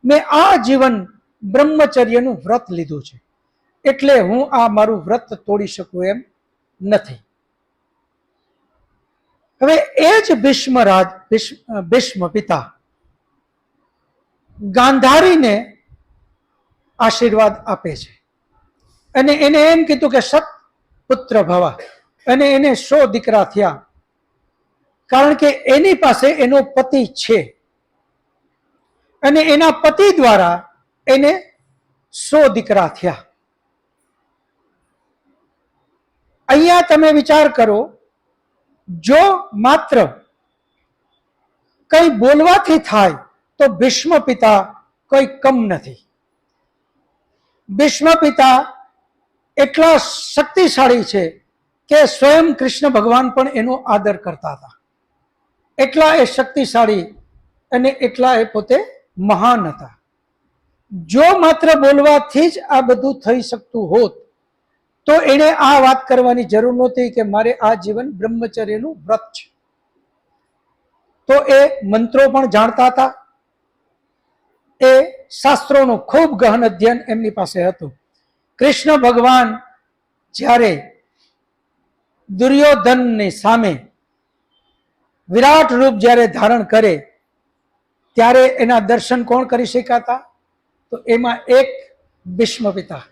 મેં આ જીવન બ્રહ્મચર્યનું વ્રત લીધું છે એટલે હું આ મારું વ્રત તોડી શકું એમ નથી. હવે એ જ ભીષ્મ પિતા ગાંધારીને આશીર્વાદ આપે છે અને એને એમ કીધું કે સત પુત્ર ભવા, અને એને 100 દીકરા થયા, કારણ કે એની પાસે એનો પતિ છે અને એના પતિ દ્વારા એને 100 દીકરા થયા. અહીંયા તમે વિચાર કરો, જો માત્ર કઈ બોલવાથી થાય તો ભીષ્મ પિતા કોઈ કમ નથી. ભીષ્મ પિતા એટલા શક્તિશાળી છે કે સ્વયં કૃષ્ણ ભગવાન પણ એનો આદર કરતા હતા. એટલા એ શક્તિશાળી અને એટલા એ પોતે મહાન હતા. જો માત્ર બોલવાથી જ આ બધું થઈ શકતું હોત તો એને આ વાત કરવાની જરૂર નહોતી કે મારે આ જીવન બ્રહ્મચર્યનું વ્રત છે. તો એ મંત્રો પણ જાણતા હતા, એ શાસ્ત્રોનું ખૂબ ગહન અધ્યયન એમની પાસે હતું. કૃષ્ણ ભગવાન જ્યારે દુર્યોધનની સામે વિરાટ રૂપ જ્યારે ધારણ કરે ત્યારે એના દર્શન કોણ કરી શકાતા? તો એમાં એક ભીષ્મ પિતા,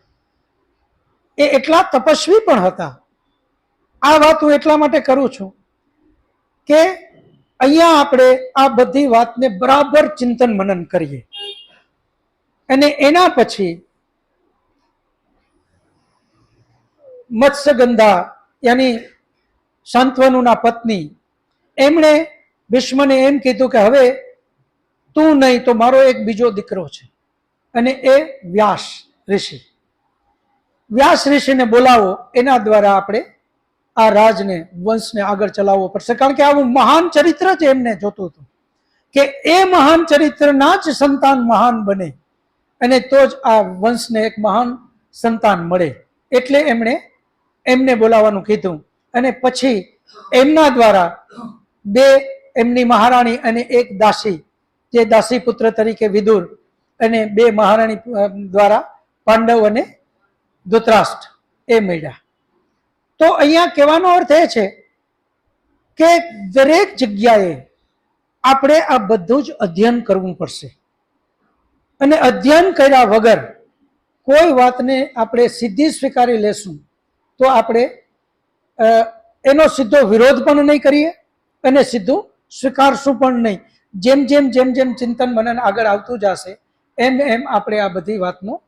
એ એટલા તપસ્વી પણ હતા. આ વાત હું એટલા માટે કરું છું કે અહીંયા આપણે આ બધી વાતને બરાબર ચિંતન મનન કરીએ. અને એના પછી મત્સ્યગંધા યાની શાંતવનુના પત્ની, એમણે ભીષ્મને એમ કીધું કે હવે તું નહીં તો મારો એક બીજો દીકરો છે, અને એ વ્યાસ ઋષિ. વ્યાસ ઋષિને બોલાવો, એના દ્વારા આપણે આ રાજને, વંશને આગળ ચલાવવો પડશે. કારણ કે આવું મહાન ચરિત્ર જ એમને જોતું હતું કે એ મહાન ચરિત્રના જ સંતાન મહાન બને, અને તો જ આ વંશને એક મહાન સંતાન મળે. એટલે એમને બોલાવવાનું કીધું. અને પછી એમના દ્વારા બે, એમની મહારાણી અને એક દાસી, જે દાસી પુત્ર તરીકે વિદુર, અને બે મહારાણી દ્વારા પાંડવ અને ધૃતરાષ્ટ્ર એ મળ્યા. તો અહીંયા કહેવાનો અર્થ એ છે કે દરેક જગ્યાએ આપણે આ બધું જ અધ્યયન કરવું પડશે. અને અધ્યયન કર્યા વગર કોઈ વાતને આપણે સીધી સ્વીકારી લેશું તો આપણે એનો સીધો વિરોધ પણ નહીં કરીએ અને સીધું સ્વીકારશું પણ નહીં. જેમ જેમ જેમ જેમ ચિંતન મનન આગળ આવતું જશે એમ એમ આપણે આ બધી વાતનું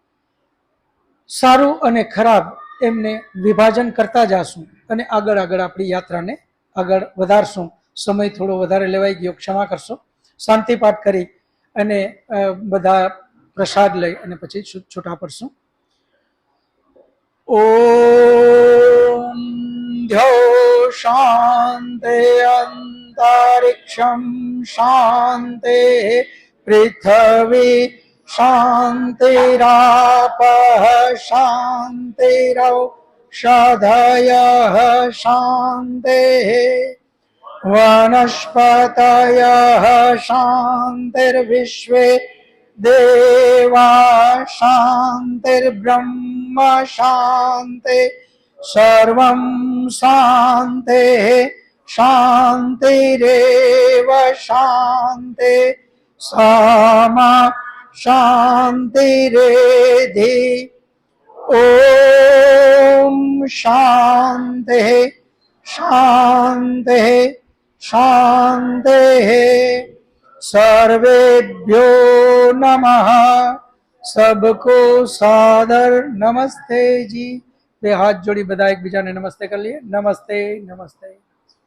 સારું અને ખરાબ એમને વિભાજન કરતા જશું અને આગળ આગળ આપણી યાત્રાને આગળ વધારશું. સમય થોડો વધારે લેવાઈ ગયો, ક્ષમા કરશો. શાંતિ પાઠ કરી અને બધા પ્રસાદ લઈ અને પછી છૂટા પડશું. ઓમ ધ્યો શાંતિ અંતરિક્ષમ શાંતિ પૃથ્વી શાંતિરાપઃ શાંતિરૌષધયઃ શાંતિः વનસ્પતયઃ શાંતિર્વિશ્વે દેવા શાંતિર્બ્રહ્મ શાંતિ સર્વં શાંતિः શાંતિરેવ શાંતિ સામા શાંતિરેધિ. ઓમ શાંતિ શાંતિ શાંતિ. सर्वेभ्यो नमः. सबको सादर नमस्ते जी. બે હાથ જોડી બધા એકબીજાને નમસ્તે કરી લઈએ. નમસ્તે નમસ્તે.